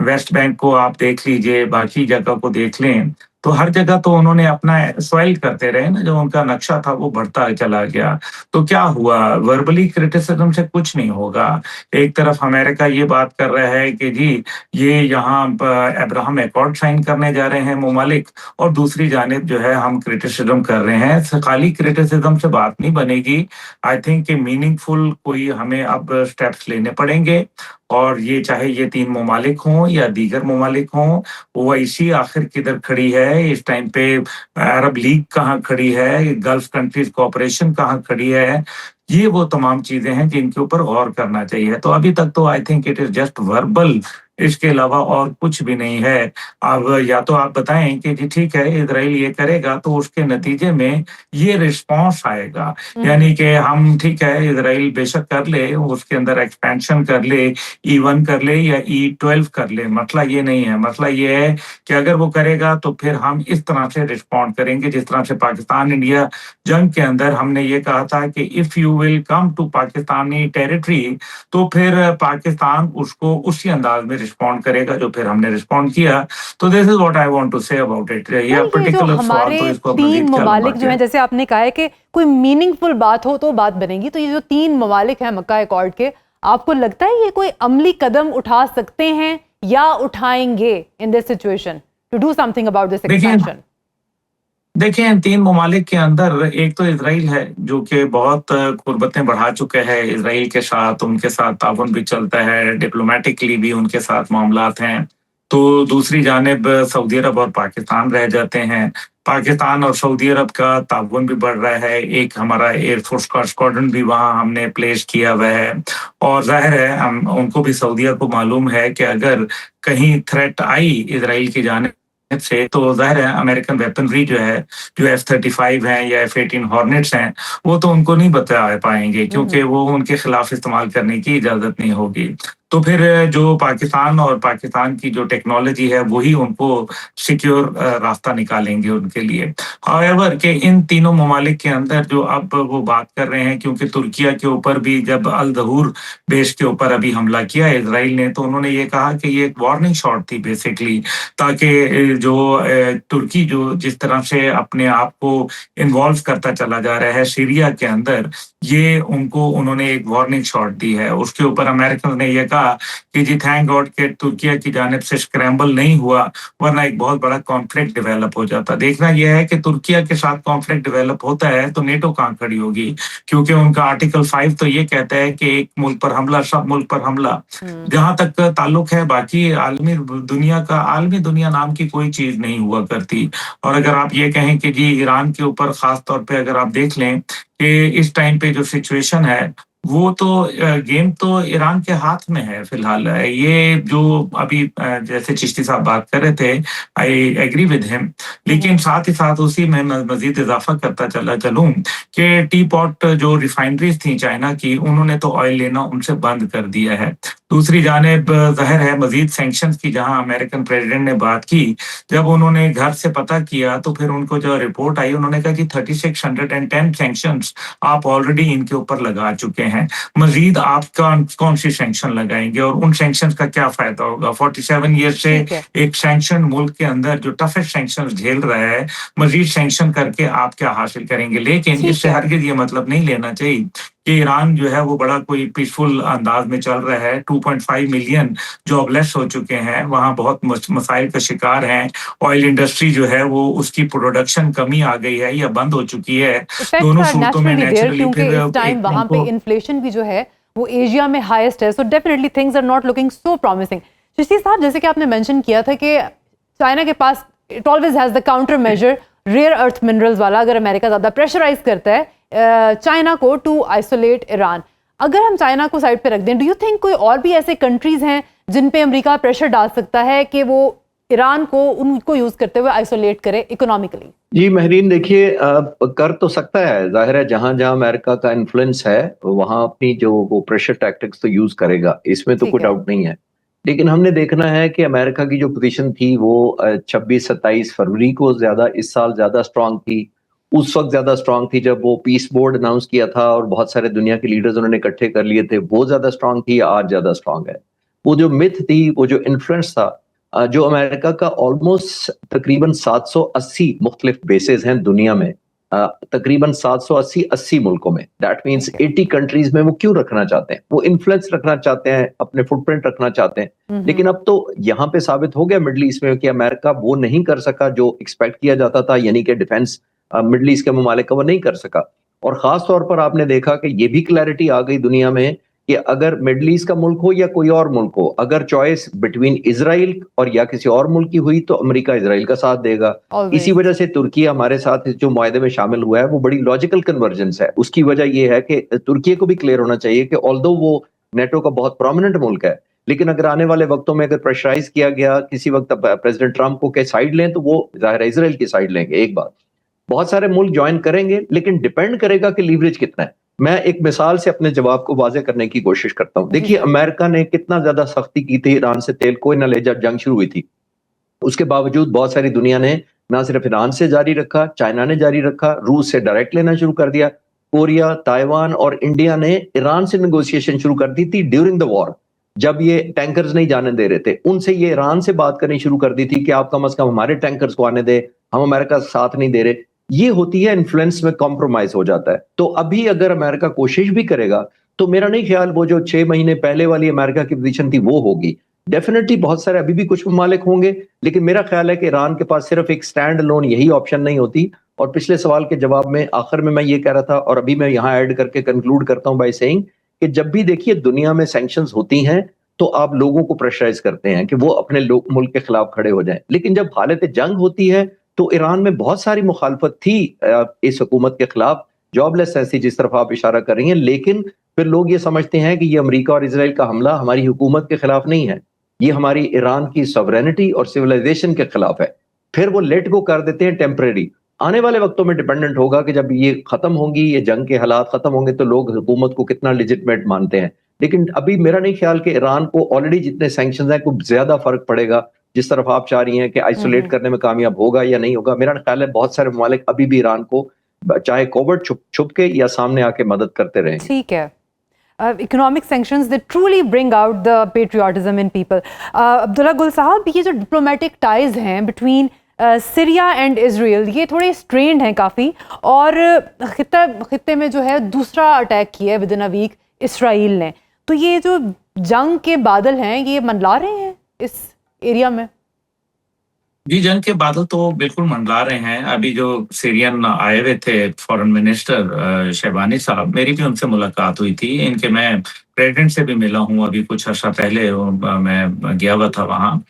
वेस्ट बैंक को आप देख लीजिए, बाकी जगह को देख लें, तो हर जगह तो उन्होंने अपना सॉइल करते रहे ना, जो उनका नक्शा था वो बढ़ता चला गया। तो क्या हुआ, वर्बली क्रिटिसिज्म से कुछ नहीं होगा। एक तरफ अमेरिका ये बात कर रहा है कि जी ये यहाँ अब्राहम अकॉर्ड साइन करने जा रहे हैं ममालिक, और दूसरी जानिब जो है हम क्रिटिसिज्म कर रहे हैं। खाली क्रिटिसिज्म से बात नहीं बनेगी। आई थिंक कि मीनिंगफुल कोई हमें अब स्टेप्स लेने पड़ेंगे, और ये चाहे ये 3 ममालिक हों या दीगर ममालिक हों। ओआईसी आखिर किधर खड़ी है इस टाइम पे, अरब लीग कहाँ खड़ी है, गल्फ कंट्रीज कोऑपरेशन कहाँ खड़ी है, ये वो तमाम चीजें हैं जिनके ऊपर गौर करना चाहिए। तो अभी तक तो I think it is just verbal, इसके अलावा और कुछ भी नहीं है। अब या तो आप बताएं कि जी ठीक है इजराइल ये करेगा तो उसके नतीजे में ये रिस्पांस आएगा, यानी कि हम ठीक है इजराइल बेशक कर ले, उसके अंदर एक्सपेंशन कर ले, E1 कर ले या E12 कर ले, मसला ये नहीं है। मसला ये है कि अगर वो करेगा तो फिर हम इस तरह से रिस्पॉन्ड करेंगे जिस तरह से पाकिस्तान इंडिया जंग के अंदर हमने ये कहा था कि if you will come to Pakistani territory, तो फिर पाकिस्तान उसको उसी अंदाज में रिस्पॉन्ड करेगा जो फिर हमने रिस्पॉन्ड किया। तो this is what I want to say about it. ये पर्टिकुलर सवाल तो इसको 3 ममालिक जो हैं, जैसे आपने कहा है कि कोई मीनिंगफुल बात हो तो बात बनेगी, तो ये जो 3 ममालिक हैं मक्का अकॉर्ड के, आपको लगता है ये कोई अमली कदम उठा सकते हैं या उठाएंगे in this situation to do something about this expansion? देखिए, इन 3 ममालिक के अंदर एक तो इजराइल है जो कि बहुत कुर्बतें बढ़ा चुके हैं इजराइल के साथ, उनके साथ ताउन भी चलता है, डिप्लोमेटिकली भी उनके साथ मामलात हैं। तो दूसरी जानिब सऊदी अरब और पाकिस्तान रह जाते हैं। पाकिस्तान और सऊदी अरब का ताउन भी बढ़ रहा है, एक हमारा एयरफोर्स का स्क्वाड्रन भी वहाँ हमने प्लेस किया हुआ है, और जाहिर है हम उनको भी सऊदीया को मालूम है कि अगर कहीं थ्रेट आई इजराइल की जानिब से, तो जाहिर है अमेरिकन वेपनरी जो है, जो F-35 हैं या F-18 हॉर्नेट्स हैं, वो तो उनको नहीं बता पाएंगे क्योंकि वो उनके खिलाफ इस्तेमाल करने की इजाजत नहीं होगी। तो फिर जो पाकिस्तान और पाकिस्तान की जो टेक्नोलॉजी है वही उनको सिक्योर रास्ता निकालेंगे उनके लिए। हाउएवर कि इन तीनों ममालिक के अंदर जो अब वो बात कर रहे हैं, क्योंकि तुर्किया के ऊपर भी जब अल दहूर बेस के ऊपर अभी हमला किया इजराइल ने, तो उन्होंने ये कहा कि ये एक वार्निंग शॉट थी बेसिकली, ताकि जो तुर्की जो जिस तरह से अपने आप को इन्वॉल्व करता चला जा रहा है सीरिया के अंदर, ये उन्होंने एक वार्निंग शॉट दी है। उसके ऊपर अमेरिकन ने यह कहा कि जी थैंक गॉड के तुर्किया की जानिब से स्क्रैम्बल नहीं हुआ, वरना एक बहुत बड़ा कॉन्फ्लिक्ट डेवलप हो जाता। देखना यह है कि तुर्किया के साथ कॉन्फ्लिक्ट डेवलप होता है तो नेटो कहाँ खड़ी होगी, क्योंकि उनका आर्टिकल 5 तो ये कहता है कि एक मुल्क पर हमला सब मुल्क पर हमला। जहां तक ताल्लुक है बाकी आलमी दुनिया नाम की कोई चीज नहीं हुआ करती। और अगर आप ये कहें कि जी ईरान के ऊपर खास तौर पे अगर आप देख लें कि इस टाइम पे जो सिचुएशन है वो तो गेम तो ईरान के हाथ में है फिलहाल। ये जो अभी जैसे चिश्ती साहब बात कर रहे थे, आई एग्री विद हिम, लेकिन साथ ही साथ उसी में मजीद इजाफा करता चलूं कि टी पॉट जो रिफाइनरीज थी चाइना की, उन्होंने तो ऑयल लेना उनसे बंद कर दिया है। दूसरी जानिब जाहिर है मजीद सैंक्शंस की जहां अमेरिकन प्रेसिडेंट ने बात की, जब उन्होंने घर से पता किया तो फिर उनको जो रिपोर्ट आई उन्होंने कहा कि 3610 सैंक्शंस आप ऑलरेडी इनके ऊपर लगा चुके हैं, मजीद आप कौन सी सैंक्शन लगाएंगे और उन सैंक्शन का क्या फायदा होगा। 47 ईयर से एक सैंक्शन मुल्क के अंदर जो टफेस्ट सैंक्शन झेल रहा है, मजीद सैंक्शन करके आप क्या हासिल करेंगे। लेकिन इससे हरगिज ये मतलब नहीं लेना चाहिए कि ईरान जो है वो बड़ा कोई पीसफुल अंदाज में चल रहा है। 2.5 मिलियन जॉबलेस हो चुके हैं, वहाँ बहुत मसाइल का शिकार हैं। ऑयल इंडस्ट्री जो है वो उसकी प्रोडक्शन कमी आ गई है या बंद हो चुकी है। दोनों सूरतों में नेचुरली क्योंकि इस टाइम वहाँ पे इन्फ्लेशन भी जो है वो एशिया में हाईएस्ट है, so definitely things are not looking so promising. Chishti साहब, जैसे कि आपने मेंशन किया था कि चाइना के पास it always has the counter major rare earth minerals वाला, अगर अमेरिका ज़्यादा प्रेशराइज करता है चाइना को टू आइसोलेट ईरान। अगर हम चाइना को साइड पे रख दें, डू यू थिंक कोई और भी ऐसे कंट्रीज हैं जिन पे अमेरिका प्रेशर डाल सकता है कि वो ईरान को उनको यूज करते हुए आइसोलेट करे इकोनॉमिकली? जी महरीन, देखिए कर तो सकता है, जाहिर है जहां जहां अमेरिका का इन्फ्लुएंस है वहां अपनी जो वो प्रेशर टैक्टिक्स तो यूज करेगा, इसमें तो कोई डाउट नहीं है। लेकिन हमने देखना है कि अमेरिका की जो पोजीशन थी वो 26-27 फरवरी को ज्यादा इस साल ज्यादा स्ट्रांग थी। उस वक्त ज्यादा स्ट्रांग थी जब वो पीस बोर्ड अनाउंस किया था और बहुत सारे दुनिया के लीडर्स उन्होंने इकट्ठे कर लिए थे, वो ज्यादा स्ट्रांग थी। आज ज्यादा स्ट्रांग है। वो जो मिथ थी, वो जो इन्फ्लुएंस था, जो अमेरिका का ऑलमोस्ट तकरीबन 780 मुख्तलिफ बेसेस हैं दुनिया में, तकरीबन 780 मुल्कों में, दैट मीन्स 80 कंट्रीज में वो क्यों रखना चाहते हैं? वो इन्फ्लुएंस रखना चाहते हैं, अपने फुटप्रिंट रखना चाहते हैं। लेकिन अब तो यहाँ पे साबित हो गया मिडल ईस्ट में कि अमेरिका वो नहीं कर सका जो एक्सपेक्ट किया जाता था, यानी कि डिफेंस मिडल ईस्ट के ममालिक का वो नहीं कर सका। और खास तौर पर आपने देखा कि ये भी क्लैरिटी आ गई दुनिया में कि अगर मिडल ईस्ट का मुल्क हो या कोई और मुल्क हो, अगर चॉइस बिटवीन इजराइल और या किसी और मुल्क की हुई तो अमेरिका इजराइल का साथ देगा। इसी वजह से तुर्की हमारे साथ जो मुआहदे में शामिल हुआ है वो बड़ी लॉजिकल कन्वर्जेंस है। उसकी वजह यह है कि तुर्की को भी क्लियर होना चाहिए कि ऑल्दो वो नेटो का बहुत प्रोमिनेंट मुल्क है, लेकिन अगर आने वाले वक्तों में अगर प्रेशराइज किया गया किसी वक्त प्रेसिडेंट ट्रंप को के साइड लें तो वो जाहिर है इजराइल की साइड लेंगे। एक बात, बहुत सारे मुल्क ज्वाइन करेंगे, लेकिन डिपेंड करेगा कि लीवरेज कितना है। मैं एक मिसाल से अपने जवाब को वाजे करने की कोशिश करता हूं। देखिए अमेरिका ने कितना ज्यादा सख्ती की थी ईरान से तेल को न ले, जब जंग शुरू हुई थी। उसके बावजूद बहुत सारी दुनिया ने ना सिर्फ ईरान से जारी रखा, चाइना ने जारी रखा, रूस से डायरेक्ट लेना शुरू कर दिया। कोरिया, ताइवान और इंडिया ने ईरान से नेगोशिएशन शुरू कर दी थी ड्यूरिंग द वॉर, जब ये टैंकर्स नहीं जाने दे रहे थे। उनसे ये ईरान से बात करनी शुरू कर दी थी कि आप कम से कम हमारे टैंकर्स को आने दे, हम अमेरिका साथ नहीं दे रहे। ये होती है इन्फ्लुएंस में कॉम्प्रोमाइज हो जाता है। तो अभी अगर अमेरिका कोशिश भी करेगा तो मेरा नहीं ख्याल वो जो 6 महीने पहले वाली अमेरिका की पोजीशन थी वो होगी। डेफिनेटली बहुत सारे अभी भी कुछ ममालिक होंगे, लेकिन मेरा ख्याल है कि ईरान के पास सिर्फ एक स्टैंड अलोन यही ऑप्शन नहीं होती। और पिछले सवाल के जवाब में आखिर में मैं ये कह रहा था, और अभी मैं यहाँ ऐड करके कंक्लूड करता हूँ बाय सेइंग कि जब भी देखिए दुनिया में सैंक्शंस होती हैं तो आप लोगों को प्रेशराइज करते हैं कि वो अपने मुल्क के खिलाफ खड़े हो जाएं। लेकिन जब हालत जंग होती है तो ईरान में बहुत सारी मुखालफत थी इस हुकूमत के खिलाफ, जॉबलेस ऐसी जिस तरफ आप इशारा कर रही हैं, लेकिन फिर लोग ये समझते हैं कि ये अमेरिका और इजराइल का हमला हमारी हुकूमत के खिलाफ नहीं है, ये हमारी ईरान की सॉवरेनिटी और सिविलाइजेशन के खिलाफ है। फिर वो लेट गो कर देते हैं टेम्परेरी। आने वाले वक्तों में डिपेंडेंट होगा कि जब ये खत्म होंगी, ये जंग के हालात खत्म होंगे, तो लोग हुकूमत को कितना लेजिटमेट मानते हैं। लेकिन अभी मेरा नहीं ख्याल कि ईरान को ऑलरेडी जितने सैंक्शंस हैं कुछ ज्यादा फर्क पड़ेगा जिस तरफ आप चाह रही हैं कि आइसोलेट करने में कामयाब होगा या नहीं होगा। मेरा ख्याल है बहुत सारे ममालिक अभी भी ईरान को चाहे कोवर्ट छुप के या सामने आके मदद करते रहेंगे। ठीक है। Economic sanctions they truly bring out the patriotism in people. Abdullah गुल साहब, ये जो डिप्लोमेटिक टाइज हैं बिटवीन सीरिया एंड इजराइल, ये थोड़े स्ट्रेंड हैं काफ़ी, और खित्ते में जो है दूसरा अटैक किया है within a week Israel ने। तो ये जो जंग के बादल हैं ये मंडला रहे हैं इस एरिया में? जी, जंग के बादल तो बिल्कुल मंडरा रहे हैं। अभी जो सीरियन आए हुए थे फॉरेन मिनिस्टर शहबानी साहब, मेरी भी उनसे मुलाकात हुई थी। इनके मैं प्रेसिडेंट से भी मिला हूँ अभी कुछ अर्सा पहले मैं गया हुआ था वहाँ।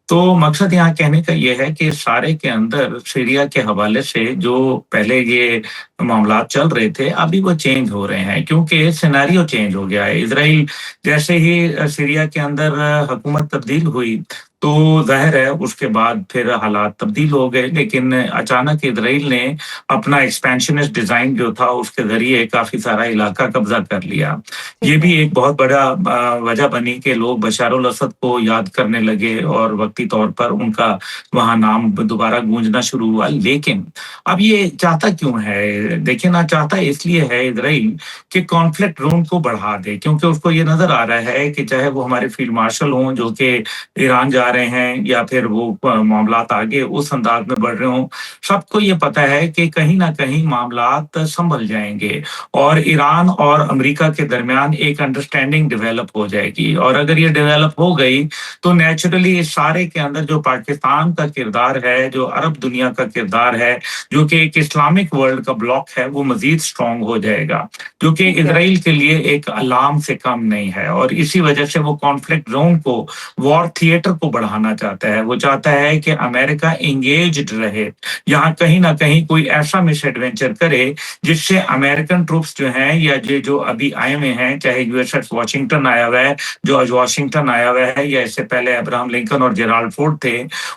तो मकसद यहाँ कहने का ये है कि सारे के अंदर सीरिया के हवाले से जो पहले ये मामलात चल रहे थे, अभी वो चेंज हो रहे हैं क्योंकि सिनेरियो चेंज हो गया है। इज़राइल जैसे ही सीरिया के अंदर हुकूमत तब्दील हुई, तो ज़ाहिर है उसके बाद फिर हालात तब्दील हो गए, लेकिन अचानक इज़राइल ने अपना एक्सपेंशनिस्ट डिज़ाइन जो था उसके ज़रिए काफ़ी सारा इलाका कब्ज़ा कर लिया। ये भी एक बहुत बड़ा वजह बनी कि लोग बशार अल असद को याद करने लगे और वक़्ती तौर पर उनका वहाँ नाम दोबारा गूंजना शुरू हुआ। लेकिन अब ये चाहता क्यों है? देखिए ना, चाहता इसलिए है इज़राइल कि कॉन्फ्लिक्ट ज़ोन को बढ़ा दे, क्योंकि उसको ये नज़र आ रहा है कि चाहे वो हमारे फील्ड मार्शल हों जो कि ईरान जा रहे हैं या फिर वो मामलात आगे उस अंदाज में बढ़ रहे हों, सबको ये पता है कि कहीं न कहीं मामलात सँभल जाएँगे और ईरान और अमेरिका के दरमियान एक अंडरस्टैंडिंग डेवलप हो जाएगी। और अगर ये डेवलप हो गई, तो नेचुरली इस सारे के अंदर जो पाकिस्तान का किरदार है, जो अरब दुनिया का किरदार है, जो कि एक इस्लामिक वर्ल्ड का ब्लॉक है, वो मज़ीद स्ट्रॉन्ग हो जाएगा, जो कि ठीक है। इज़राइल के लिए एक अलार्म से कम नहीं है। और इसी वजह से वो कॉन्फ्लिक्ट ज़ोन को, वॉर थिएटर को बढ़ाना चाहता है। वो चाहता है कि अमेरिका एंगेज्ड रहे, यहाँ कहीं न कहीं कोई ऐसा मिसएडवेंचर करे जिससे अमेरिकन ट्रूप्स जो हैं या ये जो अभी आए हुए हैं, चाहे यूएसएस वाशिंगटन आया हुआ है, जॉर्ज वाशिंगटन आया हुआ है, या इससे पहले अब्राहम लिंकन और जेराल्ड फोर्ड थे,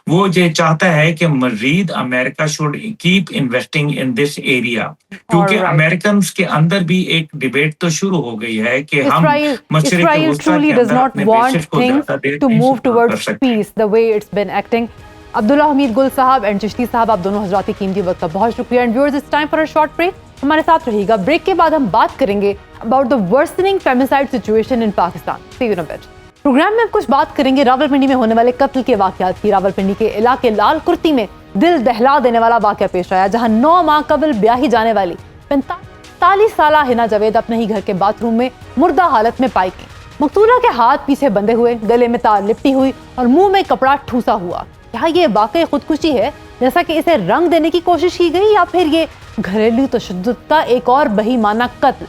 वो ये चाहता है कि मज़ीद America should keep investing in this area, क्योंकि ऑलराइट। अमेरिकन के अंदर भी एक डिबेट तो शुरू हो गई है कि हम Israel, मशरिक Israel वस्ता truly के does अंदर not अपने want बेसिस को things ज़्यादा देर to नहीं move कर towards सकते। peace the way it's been acting. Abdullah Hamid गुल साहब एंड चिश्ती साहब, आप दोनों हजरात की कीमती वक्त का बहुत शुक्रिया। And viewers, it's time for a short break. हमारे साथ रहिएगा। ब्रेक के बाद हम बात करेंगे about the worsening femicide situation in Pakistan. See you in a bit. Programme में हम कुछ बात करेंगे रावलपिंडी में होने वाले कत्ल के वाकयात की। रावलपिंडी के इलाके लाल कुर्ती में दिल दहला देने वाला वाकया पेश आया, जहां 9 माह कबल ब्याही जाने वाली 45 साला हिना जावेद अपने ही घर के बाथरूम में मुर्दा हालत में पाई गई। मकतूला के हाथ पीछे बंधे हुए, गले में तार लिपटी हुई और मुंह में कपड़ा ठूसा हुआ। क्या ये वाकई खुदकुशी है जैसा कि इसे रंग देने की कोशिश की गई, या फिर ये घरेलू तशद्दुद का एक और बहीमाना कत्ल?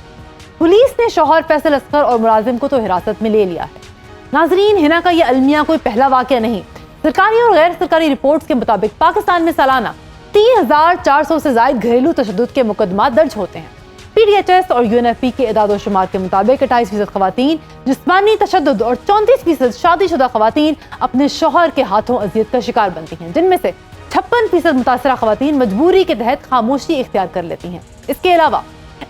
पुलिस ने शौहर फैसल असगर और मुलाजिम को तो हिरासत में ले लिया है। नाजरीन, हिना का ये अलमिया कोई पहला वाकया नहीं। सरकारी और गैर सरकारी रिपोर्ट्स के मुताबिक पाकिस्तान में सालाना 3400 से ज्यादा घरेलू तशद्दुद के मुकदमा दर्ज होते हैं। PDHS और UNFP के इदाद-ओ-शुमार के मुताबिक 28% खवातीन जिस्मानी तशद्दुद और 34% शादीशुदा खवातीन अपने शौहर के हाथों अजियत का शिकार बनती हैं, जिनमें से 56% मुतासरा खवातीन मजबूरी के तहत खामोशी इख्तियार कर लेती हैं। इसके अलावा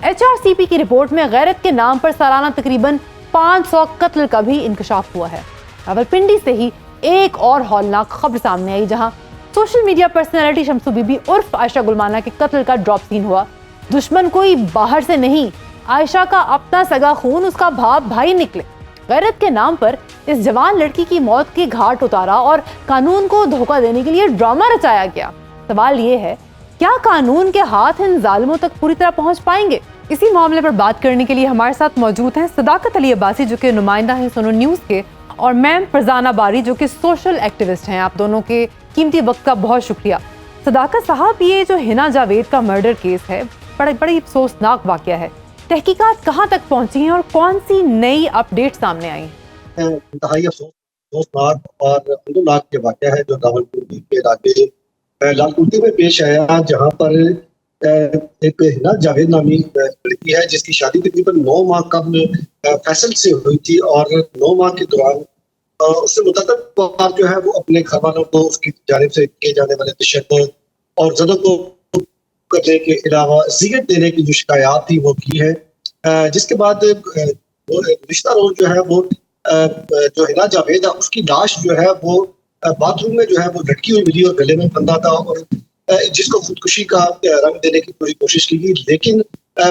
HRCP की रिपोर्ट में गैरत के नाम पर सालाना तकरीबन 500 कत्ल का भी इंकशाफ हुआ है। रावलपिंडी से ही एक और हौलनाक खबर सामने आई, जहां सोशल मीडिया पर्सनैलिटी शमसू बीबी उर्फ आयशा गुलमाना के कत्ल का ड्रॉप सीन हुआ। दुश्मन कोई बाहर से नहीं, आयशा का अपना सगा खून, उसका भाई निकले। गैरत के नाम पर इस जवान लड़की की मौत के घाट उतारा और कानून को धोखा देने के लिए ड्रामा रचाया गया। सवाल ये है, क्या कानून के हाथ इन जालिमों तक पूरी तरह पहुंच पाएंगे? इसी मामले पर बात करने के लिए हमारे साथ मौजूद हैं सदाकत अली अब्बासी, जो कि नुमाइंदा हैं सुनो न्यूज़ के, और मैम फरजाना बारी, जो कि सोशल एक्टिविस्ट हैं। आप दोनों के कीमती वक्त का बहुत शुक्रिया। सदाकत साहब, ये जो हिना जावेद का मर्डर केस है, बड़ी अफसोसनाक वाकया है। तहकीकात कहाँ तक पहुंची हैं और कौन सी नई अपडेट सामने आई हैं? इंतहाई अफसोसनाक और अफसोसनाक के वाकया है जो रावलपिंडी के इलाके लालकुर्ती में पेश आया, जहाँ पर एक हिना जावेद नामी लड़की है जिसकी शादी तकरीबन 9 माह कबल फैसल से हुई थी, और 9 माह के दौरान उससे मुतअद्दिद बार जो है वो अपने घर वालों को उसकी जानिब से किए जाने वाले तशद्दुद और ज़दों को करने के अलावा ज़ियत देने की जो शिकायत थी वो की है, जिसके बाद रिश्ता रोज जो है वो जो हिना जावेद है उसकी लाश जो है वो बाथरूम में जो है वो लटकी हुई मिली और गले में बंधा था, और जिसको खुदकुशी का रंग देने की पूरी कोशिश की गई। लेकिन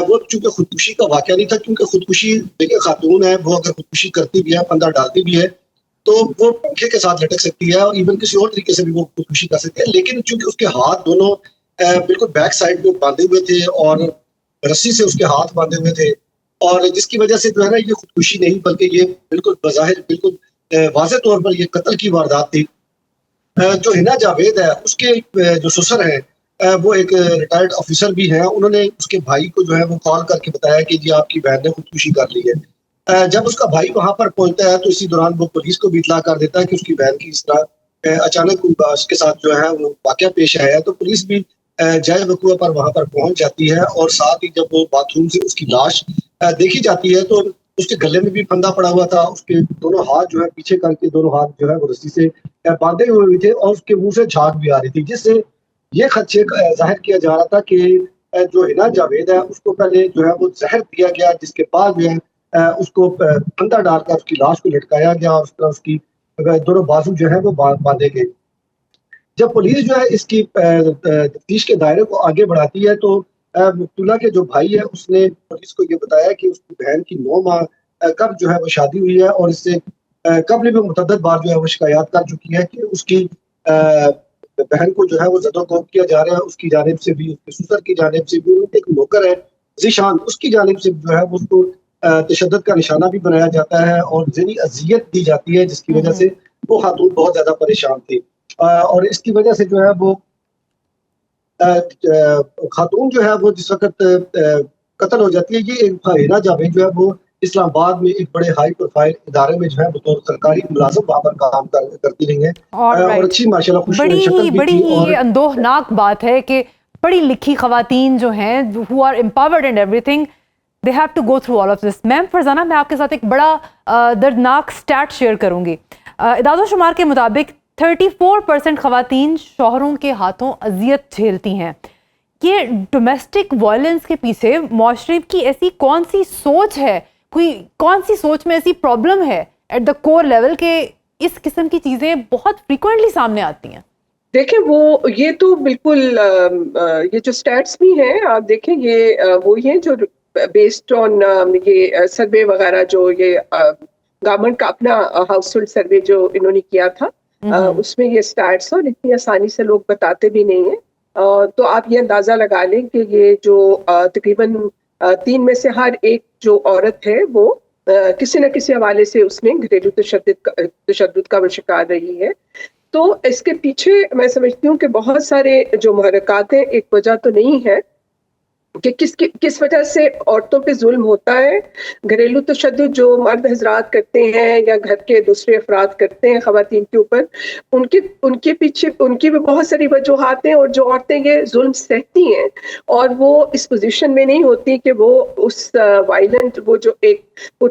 वो चूंकि खुदकुशी का वाकया नहीं था, क्योंकि खुदकुशी देखिए खातून है, वो अगर खुदकुशी करती भी है, फंदा डालती भी है, तो वो पंखे के साथ लटक सकती है और इवन किसी और तरीके से भी वो खुदकुशी कर सकती है। लेकिन चूंकि उसके हाथ दोनों बिल्कुल बैक साइड में बांधे हुए थे और रस्सी से उसके हाथ बांधे हुए थे, और जिसकी वजह से जो है ना ये खुदकुशी नहीं बल्कि ये बिल्कुल बज़ाहिर बिल्कुल वाज़ेह तौर पर ये कत्ल की वारदात थी। जो हिना जावेद है उसके जो ससुर हैं वो एक रिटायर्ड ऑफिसर भी हैं। उन्होंने उसके भाई को जो है वो कॉल करके बताया कि जी आपकी बहन ने खुदकुशी कर ली है। जब उसका भाई वहां पर पहुंचता है तो इसी दौरान वो पुलिस को भी इतला कर देता है कि उसकी बहन की इस तरह अचानक उसके साथ जो है वो वाकया पेश आया। तो पुलिस भी जाए वकूआ पर वहां पर पहुंच जाती है और साथ ही जब वो बाथरूम से उसकी लाश देखी जाती है तो उसके गले में भी फंदा पड़ा हुआ था। उसके दोनों हाथ जो है पीछे करके दोनों हाथ जो है वो रस्सी से बांधे हुए थे और उसके मुंह से झाग भी आ रही थी, जिससे ये खदशे जाहिर किया जा रहा था कि जो हिना जावेद है उसको पहले जो है वो जहर दिया गया, जिसके बाद जो है उसको फंदा डालकर उसकी लाश को लटकाया गया और उस तरह उसकी दोनों बाजू जो है वो बांधे गए। जब पुलिस जो है इसकी तफ्तीश के दायरे को आगे बढ़ाती है तो मुक्तुला के जो भाई है उसने पुलिस को ये बताया कि उसकी बहन की 9 माह कब जो है वो शादी हुई है और इससे कबल भी मुतअद्दिद बार जो है वो शिकायत कर चुकी है कि उसकी बहन को जो है वो ज़दो-क़ोब किया जा रहा है। उसकी जानिब से भी, उसके ससुर की जानिब से भी, उनके एक नौकर है ज़ीशान, उसकी जानिब से जो है वो उसको तशद्दुद का निशाना भी बनाया जाता है और ज़हनी अज़ियत दी जाती है, जिसकी वजह से वो खातून बहुत ज़्यादा परेशान थी। और इसकी वजह से जो है वो खातून जो है वो जिस वक्त कत्ल हो जाती है, ये हिना जावेद जो है वो इस्लामाबाद में एक बड़े हाई प्रोफाइल इदारे में जो है बतौर सरकारी मुलाजिम वहाँ पर काम करती रही है और अच्छी माशाल्लाह खुश शक्ल भी थी। बड़ी अंदोहनाक बात है कि पढ़ी लिखी खवातीन जो हैं who are empowered and everything they have to go through all of this. Ma'am Farzana, मैं आपके साथ एक बड़ा दर्दनाक स्टैट शेयर करूंगी। इदादो शुमार के मुताबिक 34% खवातीन शौहरों के हाथों अजियत झेलती हैं। ये डोमेस्टिक वायलेंस के पीछे मुआशरे की ऐसी कौन सी सोच है, कौन सी सोच में ऐसी प्रॉब्लम है एट द कोर लेवल के इस किस्म की चीज़ें बहुत फ्रीक्वेंटली सामने आती हैं? देखें ये तो बिल्कुल ये जो स्टैट्स भी हैं आप देखें ये वो ही जो बेस्ड ऑन ये सर्वे वगैरह जो ये गवर्नमेंट का अपना हाउस होल्ड सर्वे जो इन्होंने किया था उसमें ये स्टैट्स और इतनी आसानी से लोग बताते भी नहीं हैं। तो आप ये अंदाजा लगा लें कि ये जो तकरीबन 3 में से हर एक जो औरत है वो किसी न किसी हवाले से उसमें घरेलू तशद्दुद का वो शिकार रही है। तो इसके पीछे मैं समझती हूँ कि बहुत सारे जो मुहर्रिकात हैं, एक वजह तो नहीं है कि किस वजह से औरतों पे जुल्म होता है। घरेलू तशद्दुद जो मर्द हजरात करते हैं या घर के दूसरे अफराद करते हैं खवातीन के ऊपर, उनके पीछे उनकी भी बहुत सारी वजूहात हैं और जो औरतें ये जुल्म सहती हैं और वो इस पोजीशन में नहीं होती कि वो उस वायलेंट वो जो एक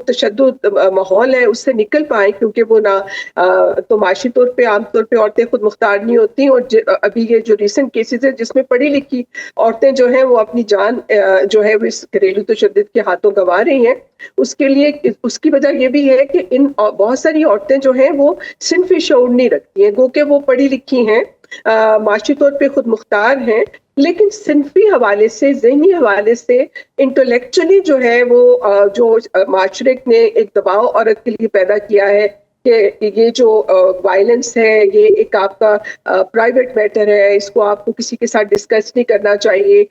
तशद्दुद माहौल है उससे निकल पाए, क्योंकि वो ना तो माशी तौर पे आमतौर पे औरतें खुद मुख्तार नहीं होती। और अभी ये जो रिसेंट केसेस है जिसमें पढ़ी लिखी औरतें जो हैं वो अपनी जान जो है वो इस घरेलू तशद्दुद के हाथों गंवा रही हैं, उसके लिए उसकी वजह ये भी है कि इन बहुत सारी औरतें जो हैं वो सिन्फी शऊर नहीं रखती हैं, गो के वो पढ़ी लिखी हैं, माशी तौर पे खुद मुख्तार हैं, लेकिन सिन्फी हवाले से, ज़हनी हवाले से, इंटेलेक्चुअली जो है वो जो माशरे ने एक दबाव औरत के लिए पैदा किया है कि ये जो वायलेंस है ये एक आपका प्राइवेट मैटर है, इसको आपको किसी के साथ डिस्कस नहीं करना चाहिए,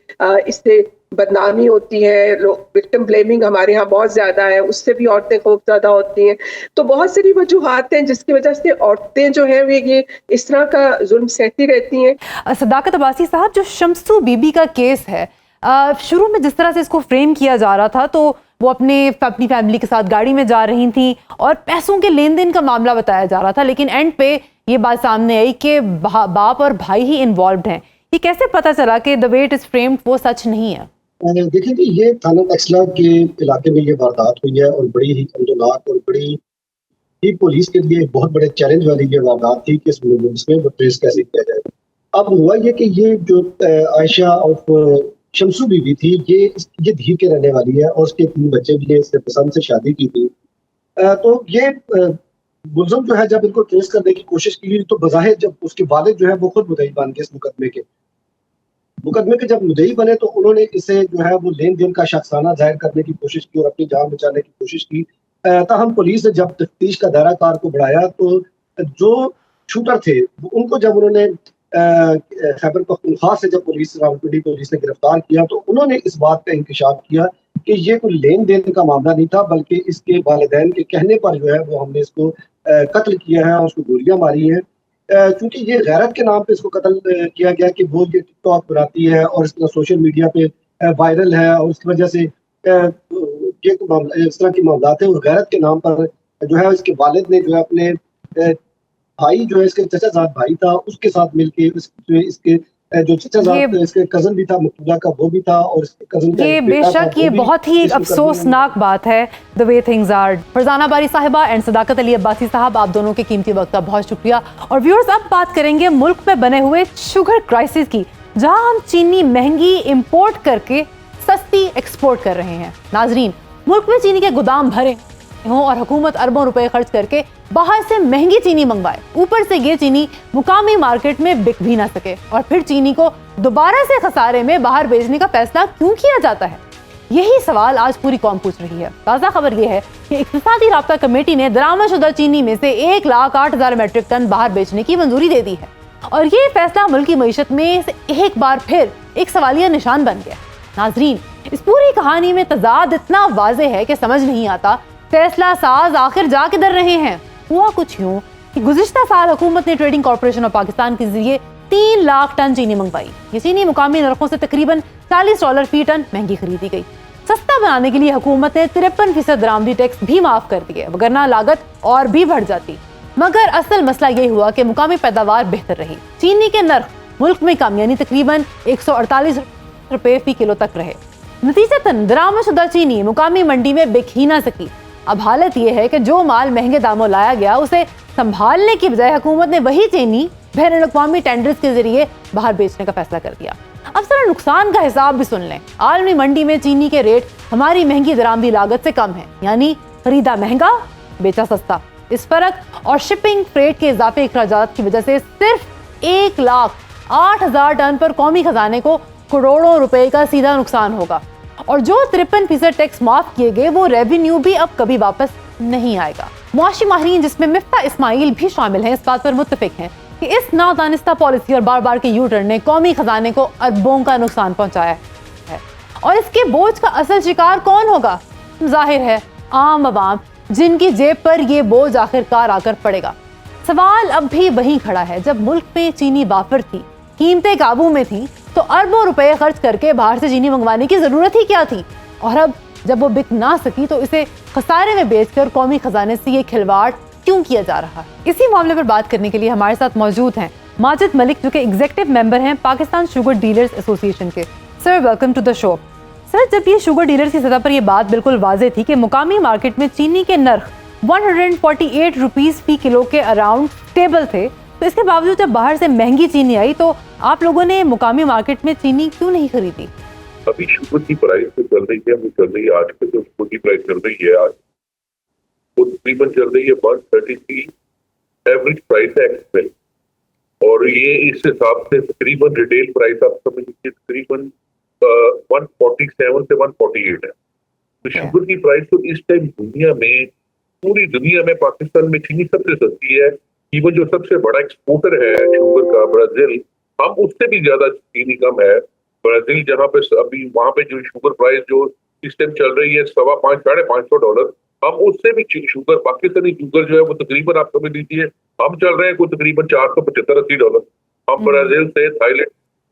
इससे बदनामी होती है, विक्टिम ब्लेमिंग हमारे यहाँ बहुत ज़्यादा है, उससे भी औरतें खूब ज़्यादा होती हैं। तो बहुत सारी वजूहात हैं जिसकी वजह से औरतें जो हैं ये इस तरह का जुल्म सहती रहती हैं। सदाकत अब्बासी साहब, जो शम्सू बीबी का केस है, शुरू में जिस तरह से इसको फ्रेम किया जा रहा था तो वो अपनी फैमिली के साथ गाड़ी में जा रही थी और पैसों के लेन देन का मामला बताया जा रहा था, लेकिन एंड पे ये बात सामने आई कि बाप और भाई ही इन्वॉल्व्ड हैं। ये कैसे पता चला कि the way it is framed वो सच नहीं है? देखिए कि ये थाना टैक्सला के इलाके में ये वारदात हुई है और बड़ी ही अंदोनाक और बड़ी ही पुलिस के लिए बहुत बड़े चैलेंज वाली ये वारदात थी कि इसमें वो ट्रेस कैसे किया जाए। अब हुआ ये कि ये जो आयशा और शम्सू बीबी थी ये धीर के रहने वाली है और उसके 3 बच्चे भी हैं, इसने पसंद से शादी की थी। तो ये मुलज़म जो है जब इनको ट्रेस करने की कोशिश की तो बज़ाहिर जब उसके वालिद जो है वो खुद मुद्दई बन गए इस मुकदमे के जब मुद्दई बने तो उन्होंने इसे जो है वो लेन देन का शख्साना जाहिर करने की कोशिश की और अपनी जान बचाने की कोशिश की। ताहम पुलिस ने जब तफ्तीश का दायरा कार को बढ़ाया तो जो शूटर थे उनको जब उन्होंने खैबर पख्तूनख्वा से जब रावलपिंडी पुलिस ने गिरफ्तार किया तो उन्होंने इस बात का इंकशाफ किया कि ये कोई लेन देन का मामला नहीं था, बल्कि इसके वालिदैन के कहने पर जो है वो हमने इसको कत्ल किया है और उसको गोलियां मारी हैं। चूंकि ये गैरत के नाम पे इसको कत्ल किया गया कि वो ये टिकटॉक बनाती है और इसका सोशल मीडिया पे वायरल है और उसकी वजह से ये इस तरह की मामलात है, और गैरत के नाम पर जो है इसके वालिद ने जो है अपने भाई जो है इसके चचाजाद भाई था उसके साथ मिलके इसके जो चचाजाद इसके कजन भी था मकतूला का, वो भी था, और इसके कजन का ये एक बेटा था, बेशक वो ये भी बहुत ही एक इसको अफसोसनाक बात है the way things are. Farzana Bari साहिबा एंड सदाकत अली अब्बासी साहब, आप दोनों के कीमती वक्त का बहुत शुक्रिया। और व्यूअर्स, अब बात करेंगे मुल्क में बने हुए शुगर क्राइसिस की, जहां हम चीनी महंगी इंपोर्ट करके सस्ती एक्सपोर्ट कर रहे हैं। नाजरीन, मुल्क में चीनी के गोदाम भरे हों और हुकूमत अरबों रुपए खर्च करके बाहर से महंगी चीनी मंगवाए, ऊपर से ये चीनी मुकामी मार्केट में बिक भी ना सके, और फिर चीनी को दोबारा से खसारे में बाहर बेचने का फैसला क्यों किया जाता है? यही सवाल आज पूरी कौम पूछ रही है। ताज़ा खबर यह है कि इक्तिसादी राब्ता कमेटी ने दरामदशुदा चीनी में से 1,08,000 मीट्रिक टन बाहर बेचने की मंजूरी दे दी है, और ये फैसला मुल्क की मईशत में एक बार फिर एक सवालिया निशान बन गया। नाजरीन, इस पूरी कहानी में तजाद इतना वाज़े है कि समझ नहीं आता फैसला साज आखिर जा किधर रहे हैं। हुआ कुछ यूं कि गुज़िश्ता साल हुकूमत ने ट्रेडिंग कॉर्पोरेशन ऑफ पाकिस्तान के जरिए 3 लाख टन चीनी मंगवाई। ये चीनी मुकामी नरखों से तकरीबन $40 फी टन महंगी खरीदी गई। सस्ता बनाने के लिए हुकूमत ने 53% दरामदी टैक्स भी माफ कर दिए, वगरना लागत और भी बढ़ जाती। मगर असल मसला ये हुआ कि मुकामी पैदावार बेहतर रही। चीनी के नर्ख मुल्क में कम यानी तकरीबन 148 रुपए फी किलो तक रहे। नतीजतन दरामदशुदा चीनी मुकामी मंडी में बिक ही ना सकी। अब हालत यह है कि जो माल महंगे दामों लाया गया उसे संभालने की बजाय हुकूमत ने वही चीनी बैनुल-अक़वामी टेंडर्स के जरिए बाहर बेचने का फैसला कर दिया। अब जरा नुकसान का हिसाब भी सुन लें। आलमी मंडी में चीनी के रेट हमारी महंगी दरामदी लागत से कम है, यानी खरीदा महंगा बेचा सस्ता। इस फर्क और शिपिंग फ्रेट के इजाफे अखराजात की वजह से सिर्फ 1,08,000 टन पर कौमी खजाने को करोड़ों रुपए का सीधा नुकसान होगा, और जो 53% टैक्स माफ किए गए वो रेवेन्यू भी अब कभी वापस नहीं आएगा। मुआशी माहिरीन, जिसमें मिफ्ता इस्माइल भी शामिल हैं, इस बात पर मुत्तफिक हैं कि इस नादानिस्ता पॉलिसी और बार बार के यू टर्न ने कौमी खजाने को अरबों का नुकसान पहुंचाया है, और इसके बोझ का असल शिकार कौन होगा? जाहिर है आम आवाम, जिनकी जेब पर यह बोझ आखिरकार आकर पड़ेगा। सवाल अब भी वहीं खड़ा है, जब मुल्क में चीनी वाफिर थी, कीमतें काबू में थी, तो अरबों रुपए खर्च करके बाहर से चीनी मंगवाने की जरूरत ही क्या थी? और अब जब वो बिक ना सकी तो इसे खसारे में बेचकर कौमी खजाने से ये खिलवाड़ क्यों किया जा रहा है? इसी मामले पर बात करने के लिए हमारे साथ मौजूद हैं माजिद मलिक, जो कि एग्जीक्यूटिव मेंबर हैं पाकिस्तान शुगर डीलर्स एसोसिएशन के। Sir, welcome to the show. Sir, जब ये शुगर डीलर्स की सतह पर ये बात बिल्कुल वाज़ेह थी कि मुकामी मार्केट में चीनी के नर्ख 148 रुपीज़ फी किलो के अराउंड स्टेबल थे, तो इसके बावजूद जब बाहर से महंगी चीनी आई तो आप लोगों ने मुकामी मार्केट में चीनी क्यों नहीं खरीदी? अभी शुगर की प्राइस तो चल रही है, वो चल रही है आज के जो शुगर की प्राइस चल रही है आज वो तकरीबन चल रही है 133 एवरेज प्राइस है एक्सपेल, और ये इस हिसाब से तकरीबन रिटेल प्राइस आप समझ लीजिए तकरीबन 147 से 148 है। तो शुगर की प्राइस तो इस टाइम दुनिया में, पूरी दुनिया में पाकिस्तान में चीनी सबसे सस्ती है। इवन जो सबसे बड़ा एक्सपोर्टर है शुगर का ब्राजील, हम उससे भी ज्यादा चीनी कम है। ब्राजील जहाँ पे अभी वहां पे जो शुगर प्राइस जो इस टाइम चल रही है $500-550, हम उससे भी शुगर, पाकिस्तानी शुगर जो है वो तकरीबन आप समझ लीजिए हम चल रहे हैं कोई तकरीबन $475-80। हम ब्राजील से, थाईलैंड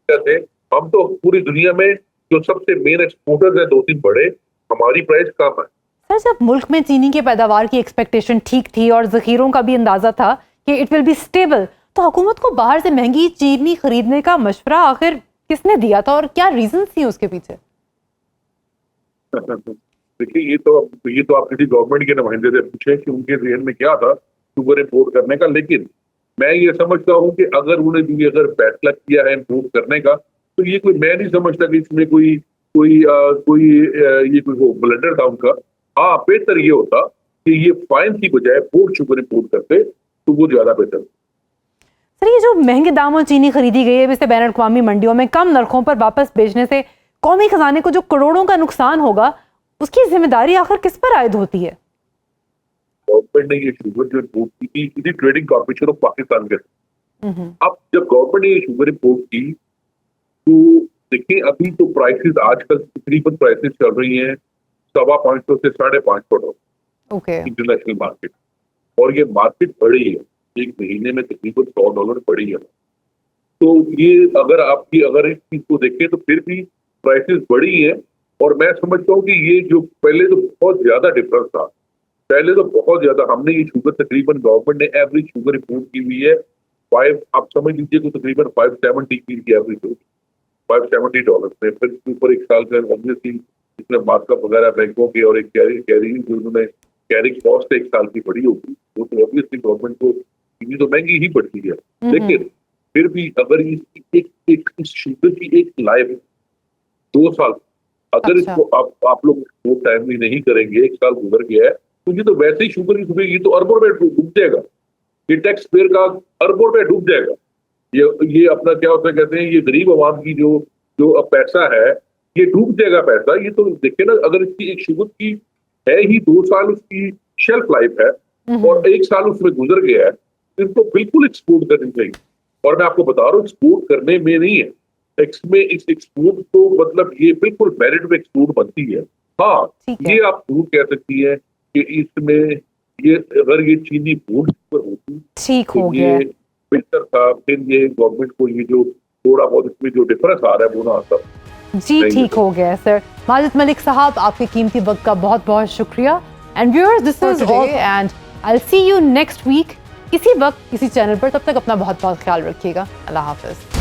से, हम तो पूरी दुनिया में जो सबसे मेन एक्सपोर्टर है 2-3 बड़े, हमारी प्राइस कम है। सर, जब मुल्क में चीनी के पैदावार की एक्सपेक्टेशन ठीक थी और जखीरों का भी अंदाजा था कि इट विल बी स्टेबल, तो हुकूमत को बाहर से महंगी चीनी खरीदने का मशवरा आखिर किसने दिया था और क्या रीजन थी उसके पीछे? देखिए, ये तो आप किसी गवर्नमेंट के नुमाइंदे से पूछे कि उनके जहन में क्या था शुगर इम्पोर्ट करने का। लेकिन मैं ये समझता हूँ कि अगर उन्होंने अगर फैसला किया है इम्पोर्ट करने का, तो ये कोई, मैं नहीं समझता कि इसमें कोई ब्लंडर था उनका। हाँ, बेहतर ये होता कि ये फाइन की बजाय पोर्ट शुगर इम्पोर्ट करते तो वो ज्यादा बेहतर। सर, ये जो महंगे दामों चीनी खरीदी गई है इसे बैनुल-अक़वामी मंडियों में कम नरखों पर वापस बेचने से कौमी खजाने को जो करोड़ों का नुकसान होगा, उसकी जिम्मेदारी आखिर किस पर आयद होती है? गवर्नमेंट ने ये शुगर जो इम्पोर्ट की थी, इसी ट्रेडिंग कॉर्पोरेशन ऑफ पाकिस्तान के। अब जब गवर्नमेंट ने ये शुगर इम्पोर्ट की तो देखिए अभी तो प्राइसेस आजकल तकरीबन प्राइसेस चल रही हैं $550 से $550 ओके इंटरनेशनल मार्केट, और ये मार्केट बड़ी है। एक महीने में तकरीबन $100 बढ़ी है। तो ये अगर इस चीज को देखें तो फिर भी प्राइसेस बढ़ी है। और मैं समझता हूँ कि ये जो पहले तो बहुत ज्यादा डिफरेंस था, पहले तो बहुत ज्यादा हमने ये शुगर तकरीबन गवर्नमेंट ने एवरेज शुगर रिपोर्ट की हुई है 5, आप समझ लीजिए कि तकरीबन 570 की एवरेज होगी, $570 में। फिर इसके ऊपर एक साल का ऑब्वियसली इसमें मार्कअप वगैरह बैंकों के और एक कैरिंग जो उन्होंने कैरिंग कॉस्ट एक साल की बढ़ी होगी, वो तो ऑब्वियसली गवर्नमेंट को चीनी तो महंगी ही पड़ती है। लेकिन फिर भी अगर इस शुगर की एक लाइफ 2 साल, अगर अच्छा। इसको आप लोग वो टाइमली नहीं करेंगे, 1 साल गुजर गया है तो ये तो वैसे ही शुगर की डूबेगी, तो अरबों में डूब जाएगा, ये टैक्स पेयर का अरबों में डूब जाएगा। ये अपना क्या होता है, कहते हैं ये गरीब आवाम की जो अब पैसा है ये डूब जाएगा पैसा। ये तो देखिए ना, अगर इसकी एक शुगर की है ही 2 साल उसकी शेल्फ लाइफ है और 1 साल उसमें गुजर गया है, तो इसको बिल्कुल एक्सपोर्ट करनी चाहिए। और मैं आपको बता रहा हूँ एक्सपोर्ट करने में नहीं है, इस एक्सपोर्ट तो मतलब ये बिल्कुल मेरिट में एक्सपोर्ट बनती है। हाँ, ठीक है। ये आप जरूर कह सकती है कि इसमें ये अगर ये चीनी बोर्ड पर होती ठीक हो तो गया ये है। बेहतर था, फिर ये गवर्नमेंट को ये जो थोड़ा बहुत इसमें जो डिफरेंस आ रहा है वो ना आता। जी नहीं, ठीक हो गया है सर। माजिद मलिक साहब, आपके कीमती वक्त का बहुत बहुत शुक्रिया। And viewers, this is all and I will see you next week इसी वक्त इसी चैनल पर। तब तक अपना बहुत बहुत ख्याल रखिएगा। अल्लाह हाफिज।